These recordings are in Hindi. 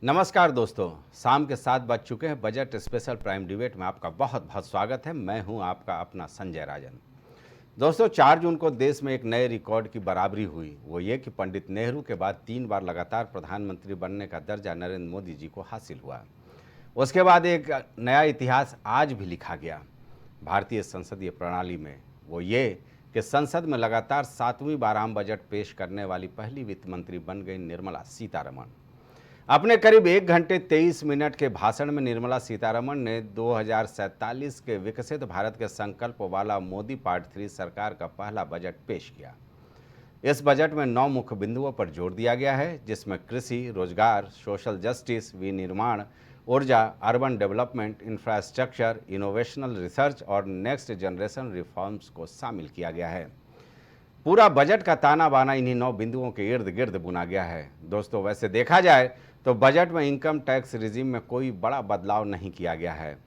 नमस्कार दोस्तों, शाम के 7 बज चुके हैं। बजट स्पेशल प्राइम डिबेट में आपका बहुत बहुत स्वागत है। मैं हूं आपका अपना संजय राजन। दोस्तों, 4 जून को देश में एक नए रिकॉर्ड की बराबरी हुई। वो ये कि पंडित नेहरू के बाद 3 बार लगातार प्रधानमंत्री बनने का दर्जा नरेंद्र मोदी जी को हासिल हुआ। उसके बाद एक नया इतिहास आज भी लिखा गया भारतीय संसदीय प्रणाली में। वो ये कि संसद में लगातार 7वीं बार आम बजट पेश करने वाली पहली वित्त मंत्री बन गई निर्मला सीतारमण। अपने करीब 1 घंटे 23 मिनट के भाषण में निर्मला सीतारमण ने 2047 के विकसित भारत के संकल्प वाला मोदी पार्ट 3 सरकार का पहला बजट पेश किया। इस बजट में 9 मुख्य बिंदुओं पर जोर दिया गया है, जिसमें कृषि, रोजगार, सोशल जस्टिस, विनिर्माण, ऊर्जा, अर्बन डेवलपमेंट, इंफ्रास्ट्रक्चर, इनोवेशनल रिसर्च और नेक्स्ट जनरेशन रिफॉर्म्स को शामिल किया गया है। पूरा बजट का ताना बाना इन्हीं 9 बिंदुओं के इर्द गिर्द बुना गया है। दोस्तों, वैसे देखा जाए तो बजट में इनकम टैक्स रिजीम में कोई बड़ा बदलाव नहीं किया गया है।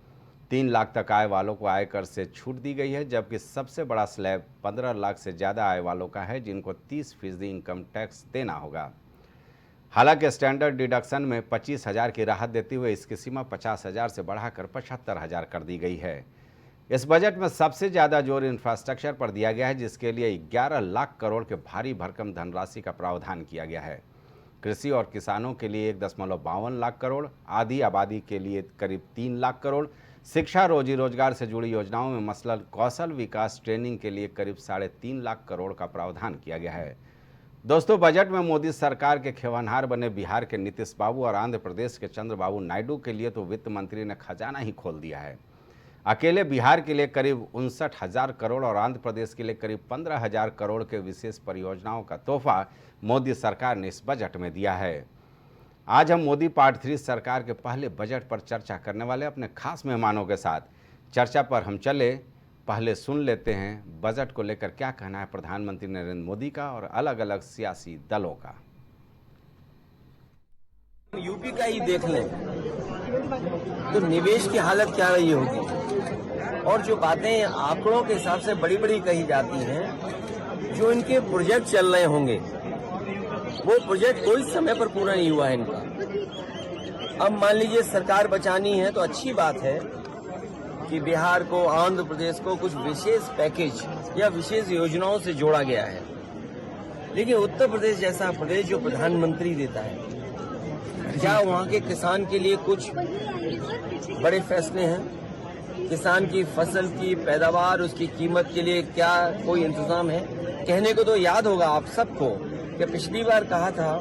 3 लाख तक आय वालों को आयकर से छूट दी गई है, जबकि सबसे बड़ा स्लैब 15 लाख से ज़्यादा आय वालों का है, जिनको 30% इनकम टैक्स देना होगा। हालांकि स्टैंडर्ड डिडक्शन में 25,000 की राहत देते हुए इसकी सीमा 50,000 से बढ़ाकर 75,000 कर दी गई है। इस बजट में सबसे ज़्यादा जोर इंफ्रास्ट्रक्चर पर दिया गया है, जिसके लिए 11 लाख करोड़ के भारी भरकम धनराशि का प्रावधान किया गया है। कृषि और किसानों के लिए 1.52 लाख करोड़, आधी आबादी के लिए करीब 3 लाख करोड़, शिक्षा, रोजी रोजगार से जुड़ी योजनाओं में मसलन कौशल विकास ट्रेनिंग के लिए करीब 3.5 लाख करोड़ का प्रावधान किया गया है। दोस्तों, बजट में मोदी सरकार के खेवनहार बने बिहार के नीतीश बाबू और आंध्र प्रदेश के चंद्रबाबू नायडू के लिए तो वित्त मंत्री ने खजाना ही खोल दिया है। अकेले बिहार के लिए करीब 59,000 करोड़ और आंध्र प्रदेश के लिए करीब 15,000 करोड़ के विशेष परियोजनाओं का तोहफा मोदी सरकार ने इस बजट में दिया है। आज हम मोदी पार्ट 3 सरकार के पहले बजट पर चर्चा करने वाले अपने खास मेहमानों के साथ। चर्चा पर हम चले, पहले सुन लेते हैं बजट को लेकर क्या कहना है प्रधानमंत्री नरेंद्र मोदी का और अलग अलग सियासी दलों का। यूपी का ही देख लें तो निवेश की हालत क्या रही होगी, और जो बातें आंकड़ों के हिसाब से बड़ी बड़ी कही जाती हैं, जो इनके प्रोजेक्ट चल रहे होंगे वो प्रोजेक्ट कोई समय पर पूरा नहीं हुआ है इनका। अब मान लीजिए सरकार बचानी है तो अच्छी बात है कि बिहार को, आंध्र प्रदेश को कुछ विशेष पैकेज या विशेष योजनाओं से जोड़ा गया है, लेकिन उत्तर प्रदेश जैसा प्रदेश जो प्रधानमंत्री देता है, क्या वहाँ के किसान के लिए कुछ बड़े फैसले हैं? किसान की फसल की पैदावार, उसकी कीमत के लिए क्या कोई इंतजाम है? कहने को तो याद होगा आप सबको कि पिछली बार कहा था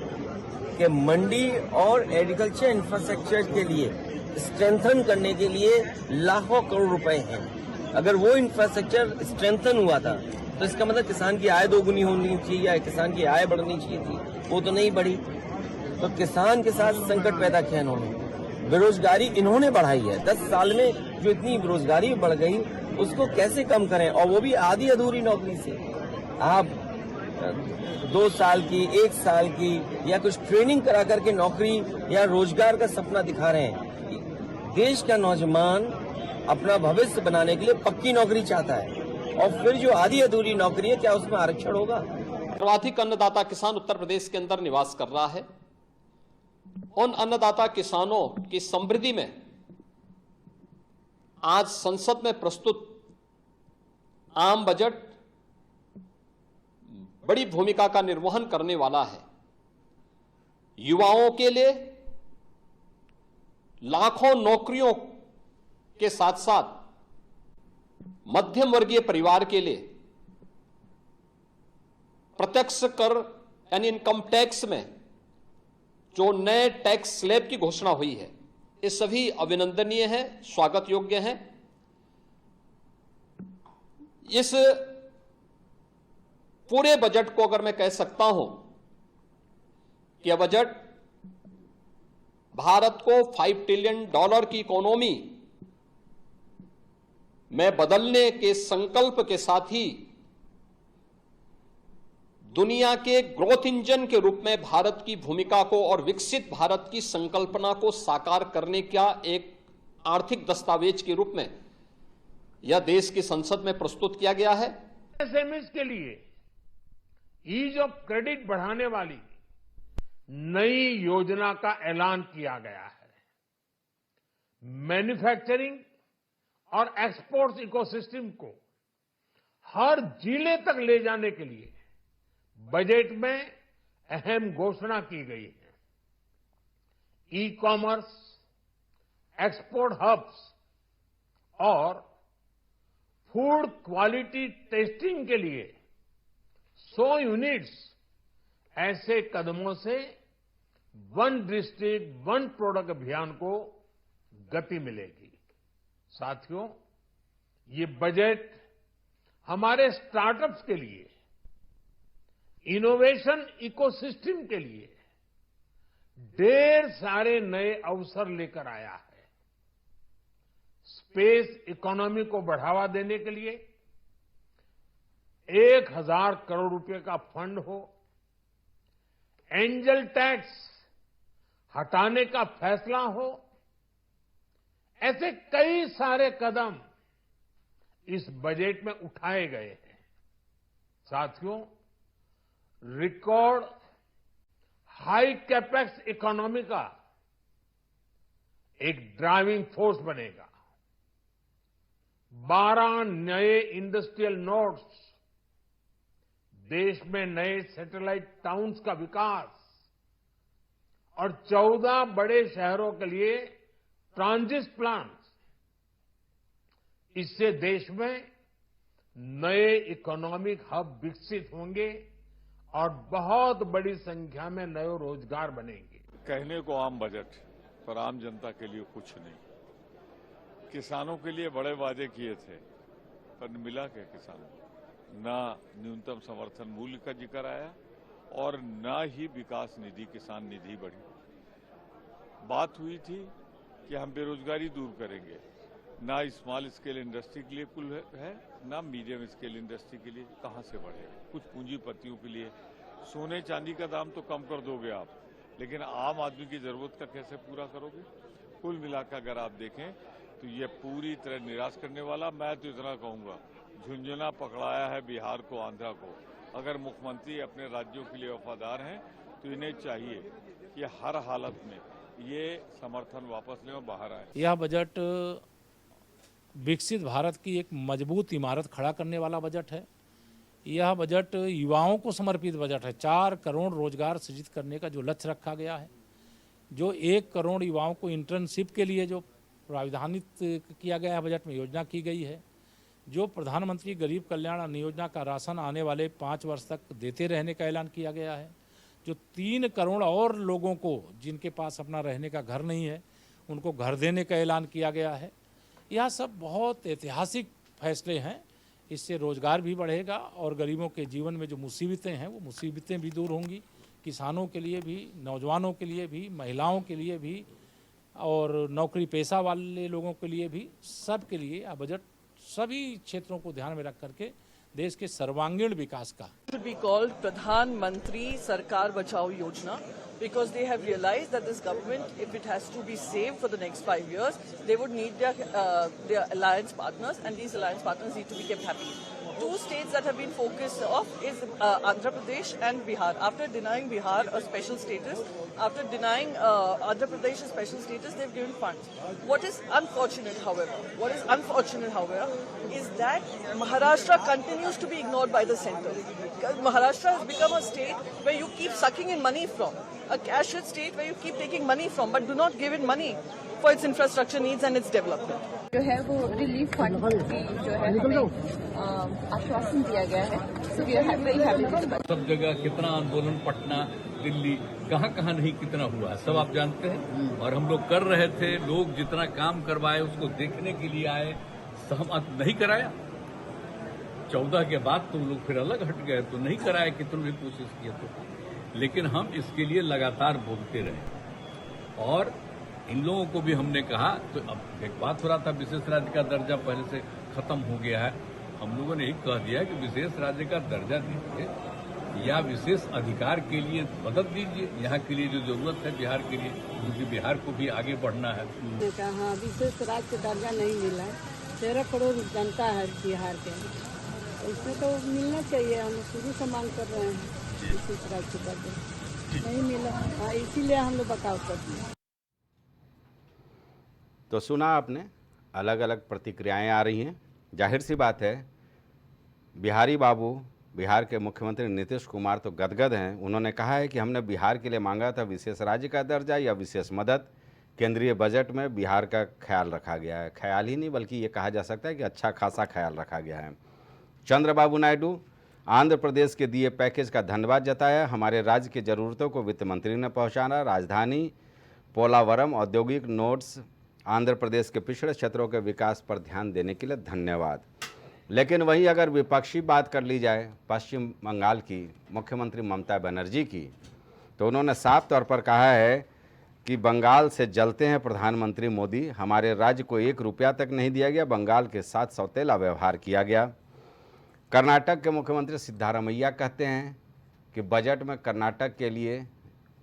कि मंडी और एग्रीकल्चर इंफ्रास्ट्रक्चर के लिए स्ट्रेंथन करने के लिए लाखों करोड़ रुपए हैं। अगर वो इंफ्रास्ट्रक्चर स्ट्रेंथन हुआ था तो इसका मतलब किसान की आय दोगुनी होनी चाहिए या किसान की आय बढ़नी चाहिए थी, वो तो नहीं बढ़ी। तो किसान के साथ संकट पैदा किया इन्होंने। बेरोजगारी इन्होंने बढ़ाई है। 10 साल में जो इतनी बेरोजगारी बढ़ गई उसको कैसे कम करें, और वो भी आधी अधूरी नौकरी से। आप 2 साल की, 1 साल की या कुछ ट्रेनिंग करा करके नौकरी या रोजगार का सपना दिखा रहे हैं। देश का नौजवान अपना भविष्य बनाने के लिए पक्की नौकरी चाहता है, और फिर जो आधी अधूरी नौकरी है, क्या उसमें आरक्षण होगा? सर्वाधिक अन्नदाता किसान उत्तर प्रदेश के अंदर निवास कर रहा है। उन अन्नदाता किसानों की समृद्धि में आज संसद में प्रस्तुत आम बजट बड़ी भूमिका का निर्वहन करने वाला है। युवाओं के लिए लाखों नौकरियों के साथ साथ मध्यम वर्गीय परिवार के लिए प्रत्यक्ष कर यानी इनकम टैक्स में जो नए टैक्स स्लैब की घोषणा हुई है, ये सभी अभिनंदनीय है, स्वागत योग्य है। इस पूरे बजट को अगर मैं कह सकता हूं कि यह बजट भारत को $5 ट्रिलियन की इकोनॉमी में बदलने के संकल्प के साथ ही दुनिया के ग्रोथ इंजन के रूप में भारत की भूमिका को और विकसित भारत की संकल्पना को साकार करने का एक आर्थिक दस्तावेज के रूप में यह देश की संसद में प्रस्तुत किया गया है। एमएसएमई के लिए ईज ऑफ क्रेडिट बढ़ाने वाली नई योजना का ऐलान किया गया है। मैन्युफैक्चरिंग और एक्सपोर्ट्स इकोसिस्टम को हर जिले तक ले जाने के लिए बजट में अहम घोषणा की गई है। ई कॉमर्स, एक्सपोर्ट हब्स और फूड क्वालिटी टेस्टिंग के लिए 100 यूनिट्स, ऐसे कदमों से वन डिस्ट्रिक्ट वन प्रोडक्ट अभियान को गति मिलेगी। साथियों, ये बजट हमारे स्टार्टअप्स के लिए, इनोवेशन इकोसिस्टम के लिए ढेर सारे नए अवसर लेकर आया है। स्पेस इकोनॉमी को बढ़ावा देने के लिए 1000 करोड़ रुपए का फंड हो, एंजल टैक्स हटाने का फैसला हो, ऐसे कई सारे कदम इस बजट में उठाए गए हैं। साथियों, रिकॉर्ड हाई कैपेक्स इकोनॉमी का एक ड्राइविंग फोर्स बनेगा। 12 नए इंडस्ट्रियल नोड्स, देश में नए सैटेलाइट टाउन्स का विकास और 14 बड़े शहरों के लिए ट्रांजिट प्लान, इससे देश में नए इकोनॉमिक हब विकसित होंगे और बहुत बड़ी संख्या में नए रोजगार बनेंगे। कहने को आम बजट, पर आम जनता के लिए कुछ नहीं। किसानों के लिए बड़े वादे किए थे, पर मिला क्या किसानों को? ना न्यूनतम समर्थन मूल्य का जिक्र आया और ना ही विकास निधि, किसान निधि बढ़ी। बात हुई थी कि हम बेरोजगारी दूर करेंगे, ना स्मॉल स्केल इंडस्ट्री के लिए कुल है, ना मीडियम स्केल इंडस्ट्री के लिए। कहां से बढ़ेगा? कुछ पूंजीपतियों के लिए सोने चांदी का दाम तो कम कर दोगे आप, लेकिन आम आदमी की जरूरत का कैसे पूरा करोगे? कुल मिलाकर अगर आप देखें तो ये पूरी तरह निराश करने वाला। मैं तो इतना कहूंगा, झुंझुना पकड़ाया है बिहार को, आंध्रा को। अगर मुख्यमंत्री अपने राज्यों के लिए वफादार हैं तो इन्हें चाहिए कि हर हालत में ये समर्थन वापस लें और बाहर आए। यह बजट विकसित भारत की एक मजबूत इमारत खड़ा करने वाला बजट है। यह बजट युवाओं को समर्पित बजट है। 4 करोड़ रोजगार सृजित करने का जो लक्ष्य रखा गया है, जो 1 करोड़ युवाओं को इंटर्नशिप के लिए जो प्राविधानित किया गया है, बजट में योजना की गई है, जो प्रधानमंत्री गरीब कल्याण अन्न योजना का राशन आने वाले 5 वर्ष तक देते रहने का ऐलान किया गया है, जो 3 करोड़ और लोगों को जिनके पास अपना रहने का घर नहीं है उनको घर देने का ऐलान किया गया है। यह सब बहुत ऐतिहासिक फैसले हैं। इससे रोजगार भी बढ़ेगा और गरीबों के जीवन में जो मुसीबतें हैं वो मुसीबतें भी दूर होंगी। किसानों के लिए भी, नौजवानों के लिए भी, महिलाओं के लिए भी और नौकरी पेशा वाले लोगों के लिए भी, सब के लिए यह बजट सभी क्षेत्रों को ध्यान में रख करके देश के सर्वांगीण विकास का should be called Pradhan Mantri Sarkar Bachao Yojana, because they have realized that this government, if it has to be saved for the next 5 years, they would need their alliance partners, and these alliance partners need to be kept happy. 2 states that have been focused of is Andhra Pradesh and Bihar. After denying Bihar a special status, after denying Andhra Pradesh a special status, they've given funds. What is unfortunate, however, is that Maharashtra continues to be ignored by the centre. Maharashtra has become a state where you keep sucking in money from, a cash-rich state where you keep taking money from, but do not give it money for its infrastructure needs and its development. जो है वो रिलीफ फंड की जो है हमें आश्वासन दिया गया है, so we are very happy. सब जगह कितना आंदोलन, पटना, दिल्ली, कहाँ नहीं कितना हुआ है, सब आप जानते हैं। और हम लोग कर रहे थे, लोग जितना काम करवाए उसको देखने के लिए आए, सहमत नहीं कराया। 14 के बाद तुम लोग फिर अलग हट गए, तो नहीं कराया कि तुमने कोशिश किया तो। लेकिन हम इसके लिए लगातार बोलते रहे और इन लोगों को भी हमने कहा। तो अब एक बात हो रहा था, विशेष राज्य का दर्जा पहले से खत्म हो गया है। हम लोगों ने एक कह दिया कि विशेष राज्य का दर्जा दीजिए या विशेष अधिकार के लिए मदद दीजिए, यहाँ के लिए जो जरूरत है बिहार के लिए, क्योंकि बिहार को भी आगे बढ़ना है। हाँ, विशेष राज्य का दर्जा नहीं मिला। 13 करोड़ जनता है बिहार के, इसमें तो मिलना चाहिए। हम शुरू से मांग कर रहे हैं विशेष राज्य का दर्जा। नहीं मिला। हाँ, इसीलिए हम लोग बचाव करते हैं। तो सुना आपने, अलग अलग प्रतिक्रियाएं आ रही हैं। जाहिर सी बात है, बिहारी बाबू, बिहार के मुख्यमंत्री नीतीश कुमार तो गदगद हैं। उन्होंने कहा है कि हमने बिहार के लिए मांगा था विशेष राज्य का दर्जा या विशेष मदद। केंद्रीय बजट में बिहार का ख्याल रखा गया है। ख्याल ही नहीं बल्कि ये कहा जा सकता है कि अच्छा खासा ख्याल रखा गया है। चंद्रबाबू नायडू, आंध्र प्रदेश के दिए पैकेज का धन्यवाद जताया। हमारे राज्य की ज़रूरतों को वित्त मंत्री ने पहुँचाना। राजधानी पोलावरम औद्योगिक नोड्स, आंध्र प्रदेश के पिछड़े क्षेत्रों के विकास पर ध्यान देने के लिए धन्यवाद। लेकिन वहीं अगर विपक्षी बात कर ली जाए पश्चिम बंगाल की मुख्यमंत्री ममता बनर्जी की, तो उन्होंने साफ तौर पर कहा है कि बंगाल से जलते हैं प्रधानमंत्री मोदी। हमारे राज्य को 1 रुपया तक नहीं दिया गया, बंगाल के साथ सौतेला व्यवहार किया गया। कर्नाटक के मुख्यमंत्री सिद्धारमैया कहते हैं कि बजट में कर्नाटक के लिए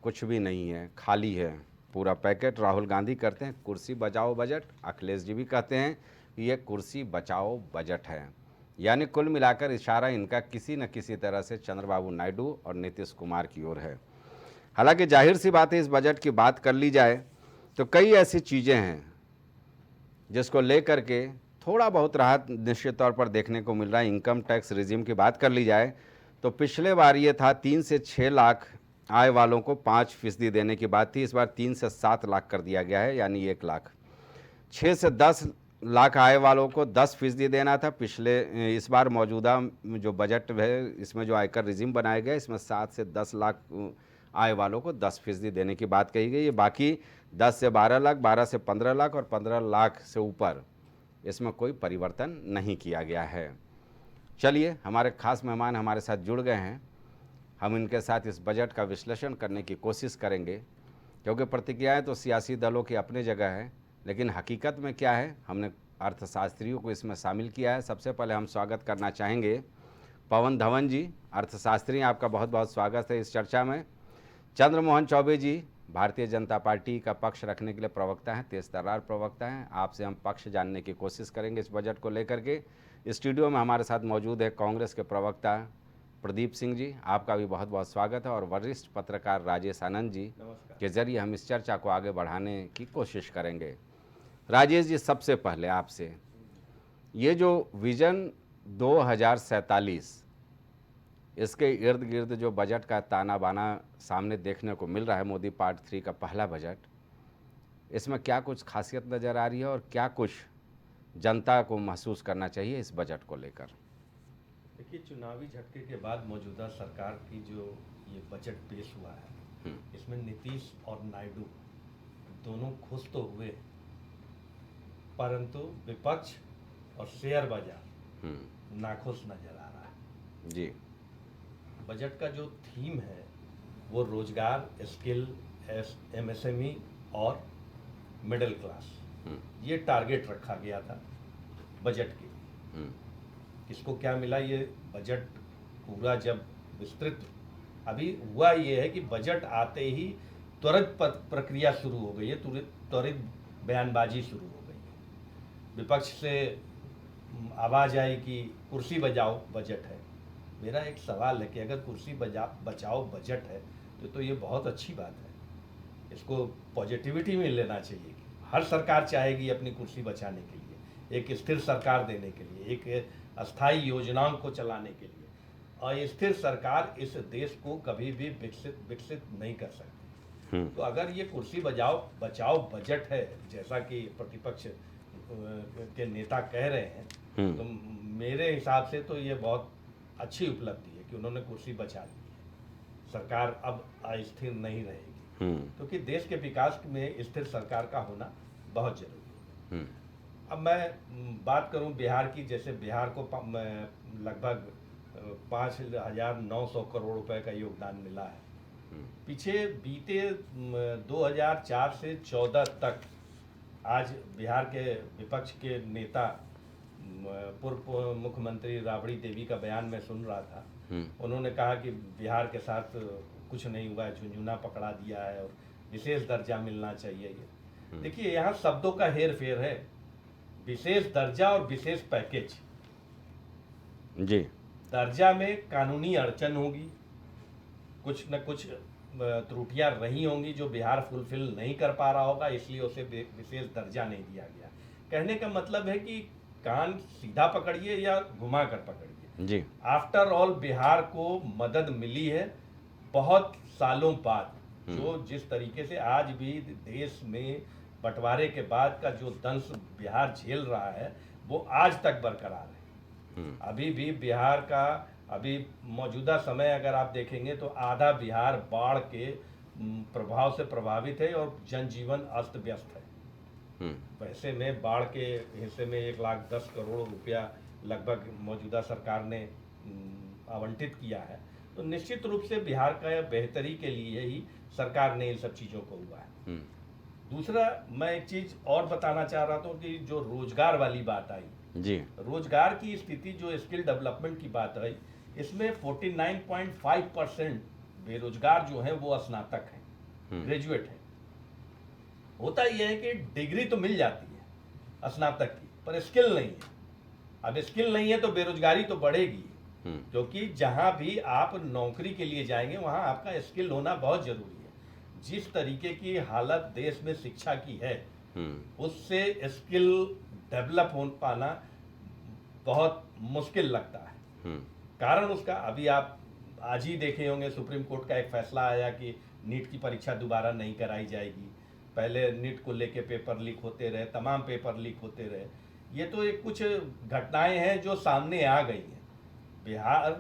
कुछ भी नहीं है, खाली है पूरा पैकेट। राहुल गांधी कहते हैं कुर्सी बचाओ बजट। अखिलेश जी भी कहते हैं कि ये कुर्सी बचाओ बजट है। यानी कुल मिलाकर इशारा इनका किसी न किसी तरह से चंद्रबाबू नायडू और नीतीश कुमार की ओर है। हालांकि जाहिर सी बात है, इस बजट की बात कर ली जाए तो कई ऐसी चीज़ें हैं जिसको लेकर के थोड़ा बहुत राहत निश्चित तौर पर देखने को मिल रहा है। इनकम टैक्स रिजीम की बात कर ली जाए तो पिछले बार ये था 3 से 6 लाख आय वालों को 5% देने की बात थी। इस बार 3 से 7 लाख कर दिया गया है, यानी 1 लाख। 6 से 10 लाख आय वालों को 10% देना था। इस बार मौजूदा जो बजट है, इसमें जो आयकर रिजीम बनाया गया, इसमें 7 से 10 लाख आय वालों को 10% देने की बात कही गई है। बाकी 10 से 12 लाख, 12 से 15 लाख और 15 लाख से ऊपर इसमें कोई परिवर्तन नहीं किया गया है। चलिए, हमारे खास मेहमान हमारे साथ जुड़ गए हैं। हम इनके साथ इस बजट का विश्लेषण करने की कोशिश करेंगे, क्योंकि प्रतिक्रियाएं तो सियासी दलों की अपनी जगह है, लेकिन हकीकत में क्या है, हमने अर्थशास्त्रियों को इसमें शामिल किया है। सबसे पहले हम स्वागत करना चाहेंगे पवन धवन जी, अर्थशास्त्री, आपका बहुत बहुत स्वागत है इस चर्चा में। चंद्रमोहन चौबे जी, भारतीय जनता पार्टी का पक्ष रखने के लिए प्रवक्ता हैं, तेज तर्रार प्रवक्ता हैं। आपसे हम पक्ष जानने की कोशिश करेंगे इस बजट को लेकर के। स्टूडियो में हमारे साथ मौजूद है कांग्रेस के प्रवक्ता प्रदीप सिंह जी, आपका भी बहुत बहुत स्वागत है। और वरिष्ठ पत्रकार राजेश आनंद जी के जरिए हम इस चर्चा को आगे बढ़ाने की कोशिश करेंगे। राजेश जी, सबसे पहले आपसे, ये जो विजन 2047, इसके इर्द गिर्द जो बजट का ताना बाना सामने देखने को मिल रहा है, मोदी पार्ट 3 का पहला बजट, इसमें क्या कुछ खासियत नज़र आ रही है और क्या कुछ जनता को महसूस करना चाहिए इस बजट को लेकर? देखिए, चुनावी झटके के बाद मौजूदा सरकार की जो ये बजट पेश हुआ है, इसमें नीतीश और नायडू दोनों खुश तो हुए, परंतु विपक्ष और शेयर बाजार नाखुश नजर आ रहा है जी। बजट का जो थीम है वो रोजगार, स्किल, MSME और मिडिल क्लास, ये टारगेट रखा गया था बजट के लिए। किसको क्या मिला, ये बजट पूरा जब विस्तृत अभी हुआ, ये है कि बजट आते ही त्वरित प्रक्रिया शुरू हो गई है, त्वरित बयानबाजी शुरू हो गई है। विपक्ष से आवाज़ आई कि कुर्सी बचाओ बजट है। मेरा एक सवाल है कि अगर कुर्सी बचाओ बजट है तो ये बहुत अच्छी बात है, इसको पॉजिटिविटी में लेना चाहिए। हर सरकार चाहेगी अपनी कुर्सी बचाने के लिए, एक स्थिर सरकार देने के लिए, एक अस्थायी योजनाओं को चलाने के लिए। और स्थिर सरकार इस देश को कभी भी विकसित नहीं कर सकती। तो अगर ये कुर्सी बचाओ बजट है, जैसा कि प्रतिपक्ष के नेता कह रहे हैं, तो मेरे हिसाब से तो ये बहुत अच्छी उपलब्धि है कि उन्होंने कुर्सी बचा ली है। सरकार अब अस्थिर नहीं रहेगी, क्योंकि देश के विकास में स्थिर सरकार का होना बहुत जरूरी है। अब मैं बात करूं बिहार की, जैसे बिहार को लगभग 5,900 करोड़ रुपए का योगदान मिला है। पीछे बीते 2004 से 14 तक, आज बिहार के विपक्ष के नेता पूर्व मुख्यमंत्री राबड़ी देवी का बयान मैं सुन रहा था। उन्होंने कहा कि बिहार के साथ कुछ नहीं हुआ है, झुंझुना पकड़ा दिया है और विशेष दर्जा मिलना चाहिए। ये देखिए, यहाँ शब्दों का हेर फेर है। विशेष दर्जा और विशेष पैकेज जी। दर्जा में कानूनी अड़चन होगी, कुछ न कुछ त्रुटियां रही होंगी जो बिहार फुलफिल नहीं कर पा रहा होगा, इसलिए उसे विशेष दर्जा नहीं दिया गया। कहने का मतलब है कि कान सीधा पकड़िए या घुमा कर पकड़िए जी। आफ्टर ऑल बिहार को मदद मिली है बहुत सालों बाद। जो जिस तरीके से आज भी देश में बंटवारे के बाद का जो दंश बिहार झेल रहा है वो आज तक बरकरार है। अभी भी बिहार का अभी मौजूदा समय अगर आप देखेंगे तो आधा बिहार बाढ़ के प्रभाव से प्रभावित है और जनजीवन अस्त व्यस्त है। वैसे में बाढ़ के हिस्से में 1,10 करोड़ रुपया लगभग मौजूदा सरकार ने आवंटित किया है, तो निश्चित रूप से बिहार का बेहतरी के लिए ही सरकार ने इन सब चीज़ों को हुआ है। दूसरा मैं एक चीज़ और बताना चाह रहा था कि जो रोजगार वाली बात आई जी, रोजगार की स्थिति जो स्किल डेवलपमेंट की बात आई, इसमें 49.5% बेरोजगार जो है वो स्नातक हैं, ग्रेजुएट हैं। होता यह है कि डिग्री तो मिल जाती है स्नातक की, पर स्किल नहीं है। अब स्किल नहीं है तो बेरोजगारी तो बढ़ेगी, क्योंकि जहां भी आप नौकरी के लिए जाएंगे वहां आपका स्किल होना बहुत जरूरी है। जिस तरीके की हालत देश में शिक्षा की है उससे स्किल डेवलप हो पाना बहुत मुश्किल लगता है। कारण उसका अभी आप आज ही देखे होंगे, सुप्रीम कोर्ट का एक फैसला आया कि नीट की परीक्षा दोबारा नहीं कराई जाएगी। पहले नीट को लेके पेपर लीक होते रहे, तमाम पेपर लीक होते रहे। ये तो एक कुछ घटनाएं हैं जो सामने आ गई हैं। बिहार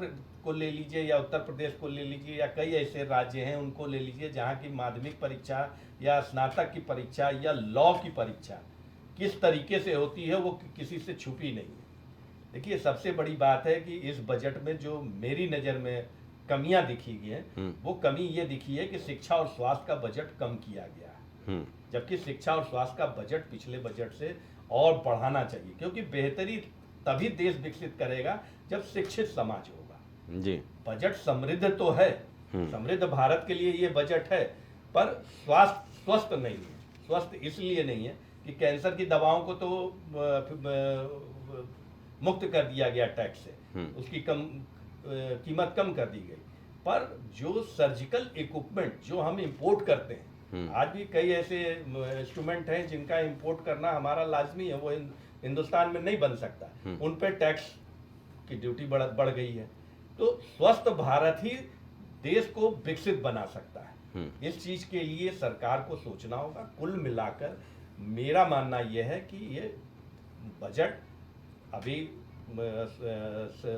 को ले लीजिए या उत्तर प्रदेश को ले लीजिए या कई ऐसे राज्य हैं उनको ले लीजिए जहाँ की माध्यमिक परीक्षा या स्नातक की परीक्षा या लॉ की परीक्षा किस तरीके से होती है वो किसी से छुपी नहीं है। देखिए सबसे बड़ी बात है कि इस बजट में जो मेरी नज़र में कमियां दिखी गई हैं वो कमी ये दिखी है कि शिक्षा और स्वास्थ्य का बजट कम किया गया है, जबकि शिक्षा और स्वास्थ्य का बजट पिछले बजट से और बढ़ाना चाहिए, क्योंकि बेहतरी तभी देश विकसित करेगा जब शिक्षित समाज होगा। जी, बजट समृद्ध तो है, समृद्ध भारत के लिए ये बजट है, पर स्वास्थ्य स्वस्थ नहीं है। स्वस्थ इसलिए नहीं है कि कैंसर की दवाओं को तो मुक्त कर दिया गया टैक्स से, उसकी कीमत कम कर दी गई, पर जो सर्जिकल इक्विपमेंट जो हम इंपोर्ट करते हैं, आज भी कई ऐसे इंस्ट्रूमेंट हैं जिनका इंपोर्ट करना हमारा लाजमी है, वो हिंदुस्तान में नहीं बन सकता, उन पे टैक्स की ड्यूटी बढ़ गई है। तो स्वस्थ भारत ही देश को विकसित बना सकता है। इस चीज के लिए सरकार को सोचना होगा। कुल मिलाकर मेरा मानना यह है कि ये बजट अभी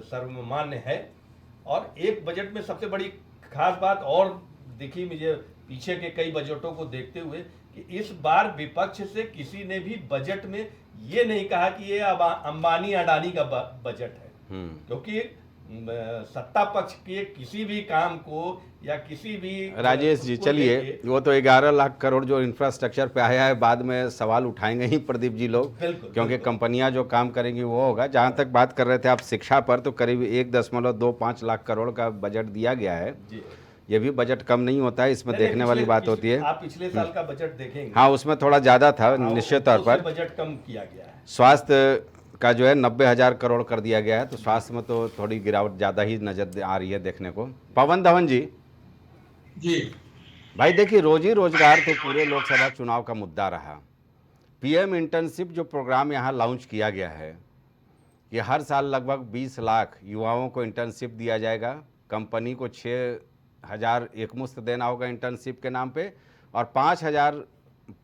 सर्वमान्य है, और एक बजट में सबसे बड़ी खास बात और दिखी मुझे पीछे के कई बजटों को देखते हुए कि इस बार विपक्ष से किसी ने भी बजट में ये नहीं कहा कि ये अंबानी अडानी का बजट है, क्योंकि सत्ता पक्ष के किसी भी काम को या किसी भी राजेश जी चलिए, वो तो 11 लाख करोड़ जो इंफ्रास्ट्रक्चर पे आया है बाद में सवाल उठाएंगे ही प्रदीप जी लोग, क्योंकि कंपनियां जो काम करेंगी वो होगा। जहां तक बात कर रहे थे आप शिक्षा पर, तो करीब 1.25 लाख करोड़ का बजट दिया गया है। ये भी बजट कम नहीं होता है, इसमें देखने वाली बात होती है। आप पिछले साल का बजट देखेंगे, हाँ उसमें थोड़ा ज़्यादा था, निश्चित तौर पर बजट कम किया गया है। स्वास्थ्य का जो है 90,000 करोड़ कर दिया गया है, तो स्वास्थ्य में तो थोड़ी गिरावट ज़्यादा ही नजर आ रही है देखने को। पवन धवन जी भाई देखिए, रोजी रोजगार तो पूरे लोकसभा चुनाव का मुद्दा रहा। पीएम इंटर्नशिप जो प्रोग्राम यहाँ लॉन्च किया गया है कि हर साल लगभग 20 लाख युवाओं को इंटर्नशिप दिया जाएगा। कंपनी को 6,000 एकमुश्त देना होगा इंटर्नशिप के नाम पे, और 5,000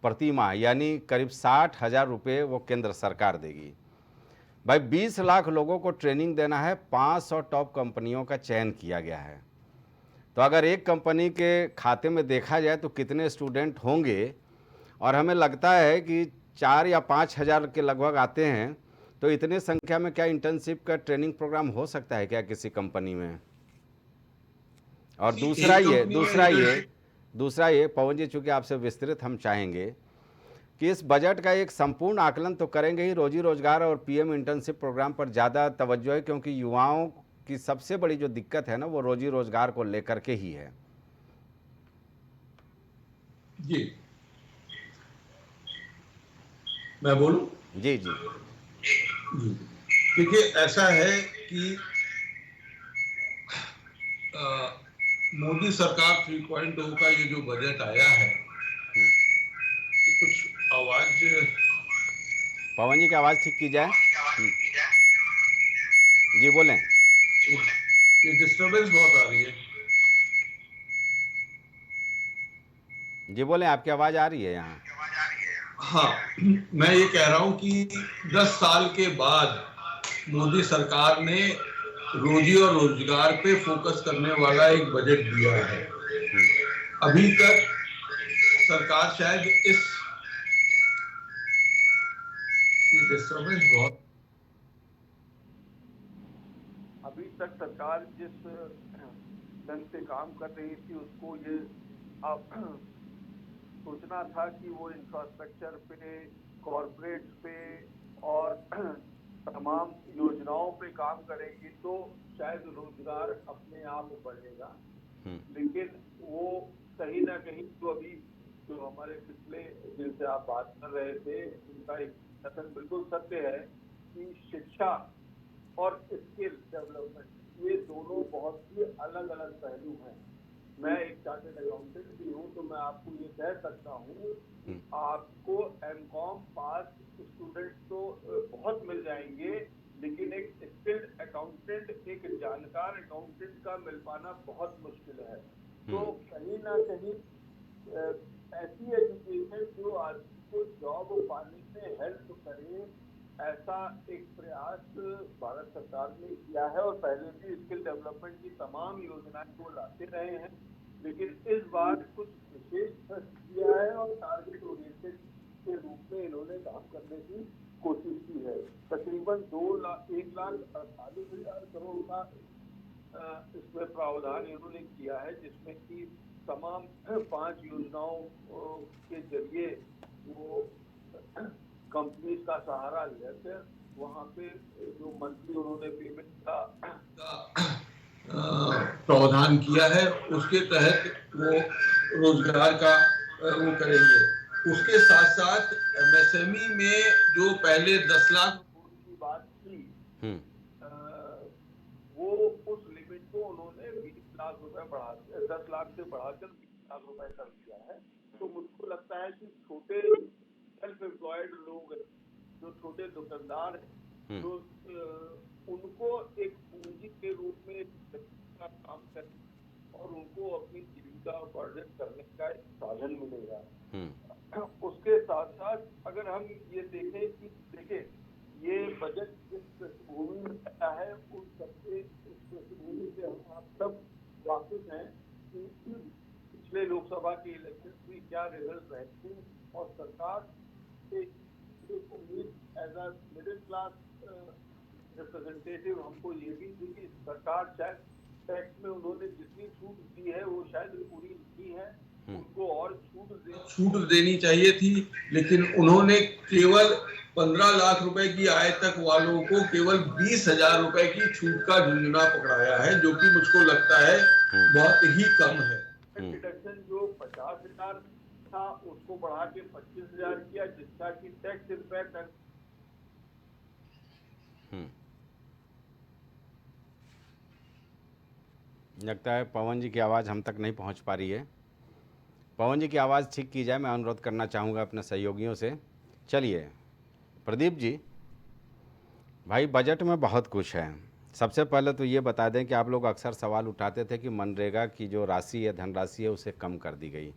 प्रति माह यानी करीब 60,000 रुपये वो केंद्र सरकार देगी। भाई 20 लाख लोगों को ट्रेनिंग देना है, 500 टॉप कंपनियों का चयन किया गया है। तो अगर एक कंपनी के खाते में देखा जाए तो कितने स्टूडेंट होंगे, और हमें लगता है कि 4 या 5,000 के लगभग आते हैं। तो इतने संख्या में क्या इंटर्नशिप का ट्रेनिंग प्रोग्राम हो सकता है क्या किसी कंपनी में? और दूसरा ये पवन जी, चूँकि आपसे विस्तृत हम चाहेंगे कि इस बजट का एक संपूर्ण आकलन तो करेंगे ही, रोजी रोजगार और पीएम इंटर्नशिप प्रोग्राम पर ज़्यादा तवज्जो है, क्योंकि युवाओं की सबसे बड़ी जो दिक्कत है ना वो रोजी रोजगार को लेकर के ही है। जी मैं बोलूं? जी। देखिए ऐसा है कि मोदी सरकार 3.0 का ये जो बजट आया है, ये कुछ आवाज पवन जी की आवाज़ ठीक की जाए। जी बोलें। ये डिस्टरबेंस बहुत आ रही है। जी बोलें, आपकी आवाज़ आ रही है यहाँ। हाँ, मैं ये कह रहा हूँ कि 10 साल के बाद मोदी सरकार ने रोजी और रोजगार पे फोकस करने वाला एक बजट दिया है। अभी तक सरकार शायद ये डिस्टर्बेंस बहुत अभी तक सरकार जिस ढंग से काम कर रही थी उसको ये अब सोचना था कि वो इंफ्रास्ट्रक्चर पे, कॉरपोरेट पे और तमाम योजनाओं पे काम करेगी तो शायद रोजगार अपने आप बढ़ेगा। लेकिन वो कहीं ना कहीं तो अभी जो हमारे पिछले जिनसे आप बात कर रहे थे उनका एक कथन बिल्कुल सत्य है कि शिक्षा और स्किल डेवलपमेंट ये दोनों बहुत ही अलग अलग पहलू हैं। मैं एक चार्टर्ड अकाउंटेंट भी हूँ तो मैं आपको ये कह सकता हूँ आपको एमकॉम पास स्टूडेंट तो बहुत मिल जाएंगे, लेकिन एक स्किल्ड अकाउंटेंट, एक जानकार अकाउंटेंट का मिल पाना बहुत मुश्किल है। तो कहीं ना कहीं ऐसी एजुकेशन जो आदमी को जॉब पाने में हेल्प करे, ऐसा एक प्रयास भारत सरकार ने किया है और पहले भी स्किल डेवलपमेंट की तमाम योजनाएं वो लाते रहे हैं, लेकिन इस बार कुछ विशेष खर्च किया है और टारगेट ओरिएंटेड के रूप में इन्होंने काम करने की कोशिश की है। तकरीबन 1,48,000 करोड़ का इसमें प्रावधान इन्होंने किया है, जिसमें कि तमाम 5 योजनाओं के जरिए वो कंपनी का सहारा लेते वहाँ पे जो मंथली उन्होंने पेमेंट का प्रावधान किया है उसके तहत वो रोजगार का वो करेंगे। उसके साथ साथ एमएसएमई में जो पहले 10 लाख की बात थी वो उस लिमिट को उन्होंने 20 लाख रुपए बढ़ा 10 लाख से बढ़ाकर 20 लाख रुपए कर दिया है। तो मुझको लगता है कि छोटे सेल्फ एम्प्लॉयड लोग जो छोटे दुकानदार हैं तो उनको एक पूंजी के रूप में काम करने और उनको अपनी जीविका उपार्जन करने का एक साधन मिलेगा। उसके साथ साथ अगर हम ये देखें ये बजट जिस पृष्ठभूमि में आया है उस सबसे पृष्ठभूमि से हम आप सब वाकिफ हैं कि पिछले लोकसभा के इलेक्शन में क्या रिजल्ट रहे थे और सरकार से उम्मीद as a middle class representative हमको ये भी थी कि सरकार शायद टैक्स में उन्होंने जितनी छूट दी है वो शायद पूरी नहीं है, उनको और छूट देनी चाहिए थी, लेकिन उन्होंने केवल 15 लाख रुपए की आय तक वालों को केवल 20,000 रुपए की छूट का झुंझुना पकड़ाया है, जो कि मुझको लगता है बहुत ही कम है। डिडक्शन जो 50,000 था उसको बढ़ा के 25,000 किया, जिसका कि टैक्स इम्पैक्ट लगता है पवन जी की आवाज़ हम तक नहीं पहुंच पा रही है। पवन जी की आवाज़ ठीक की जाए, मैं अनुरोध करना चाहूँगा अपने सहयोगियों से। चलिए प्रदीप जी, भाई बजट में बहुत कुछ है। सबसे पहले तो ये बता दें कि आप लोग अक्सर सवाल उठाते थे कि मनरेगा की जो राशि है, धनराशि है, उसे कम कर दी गई।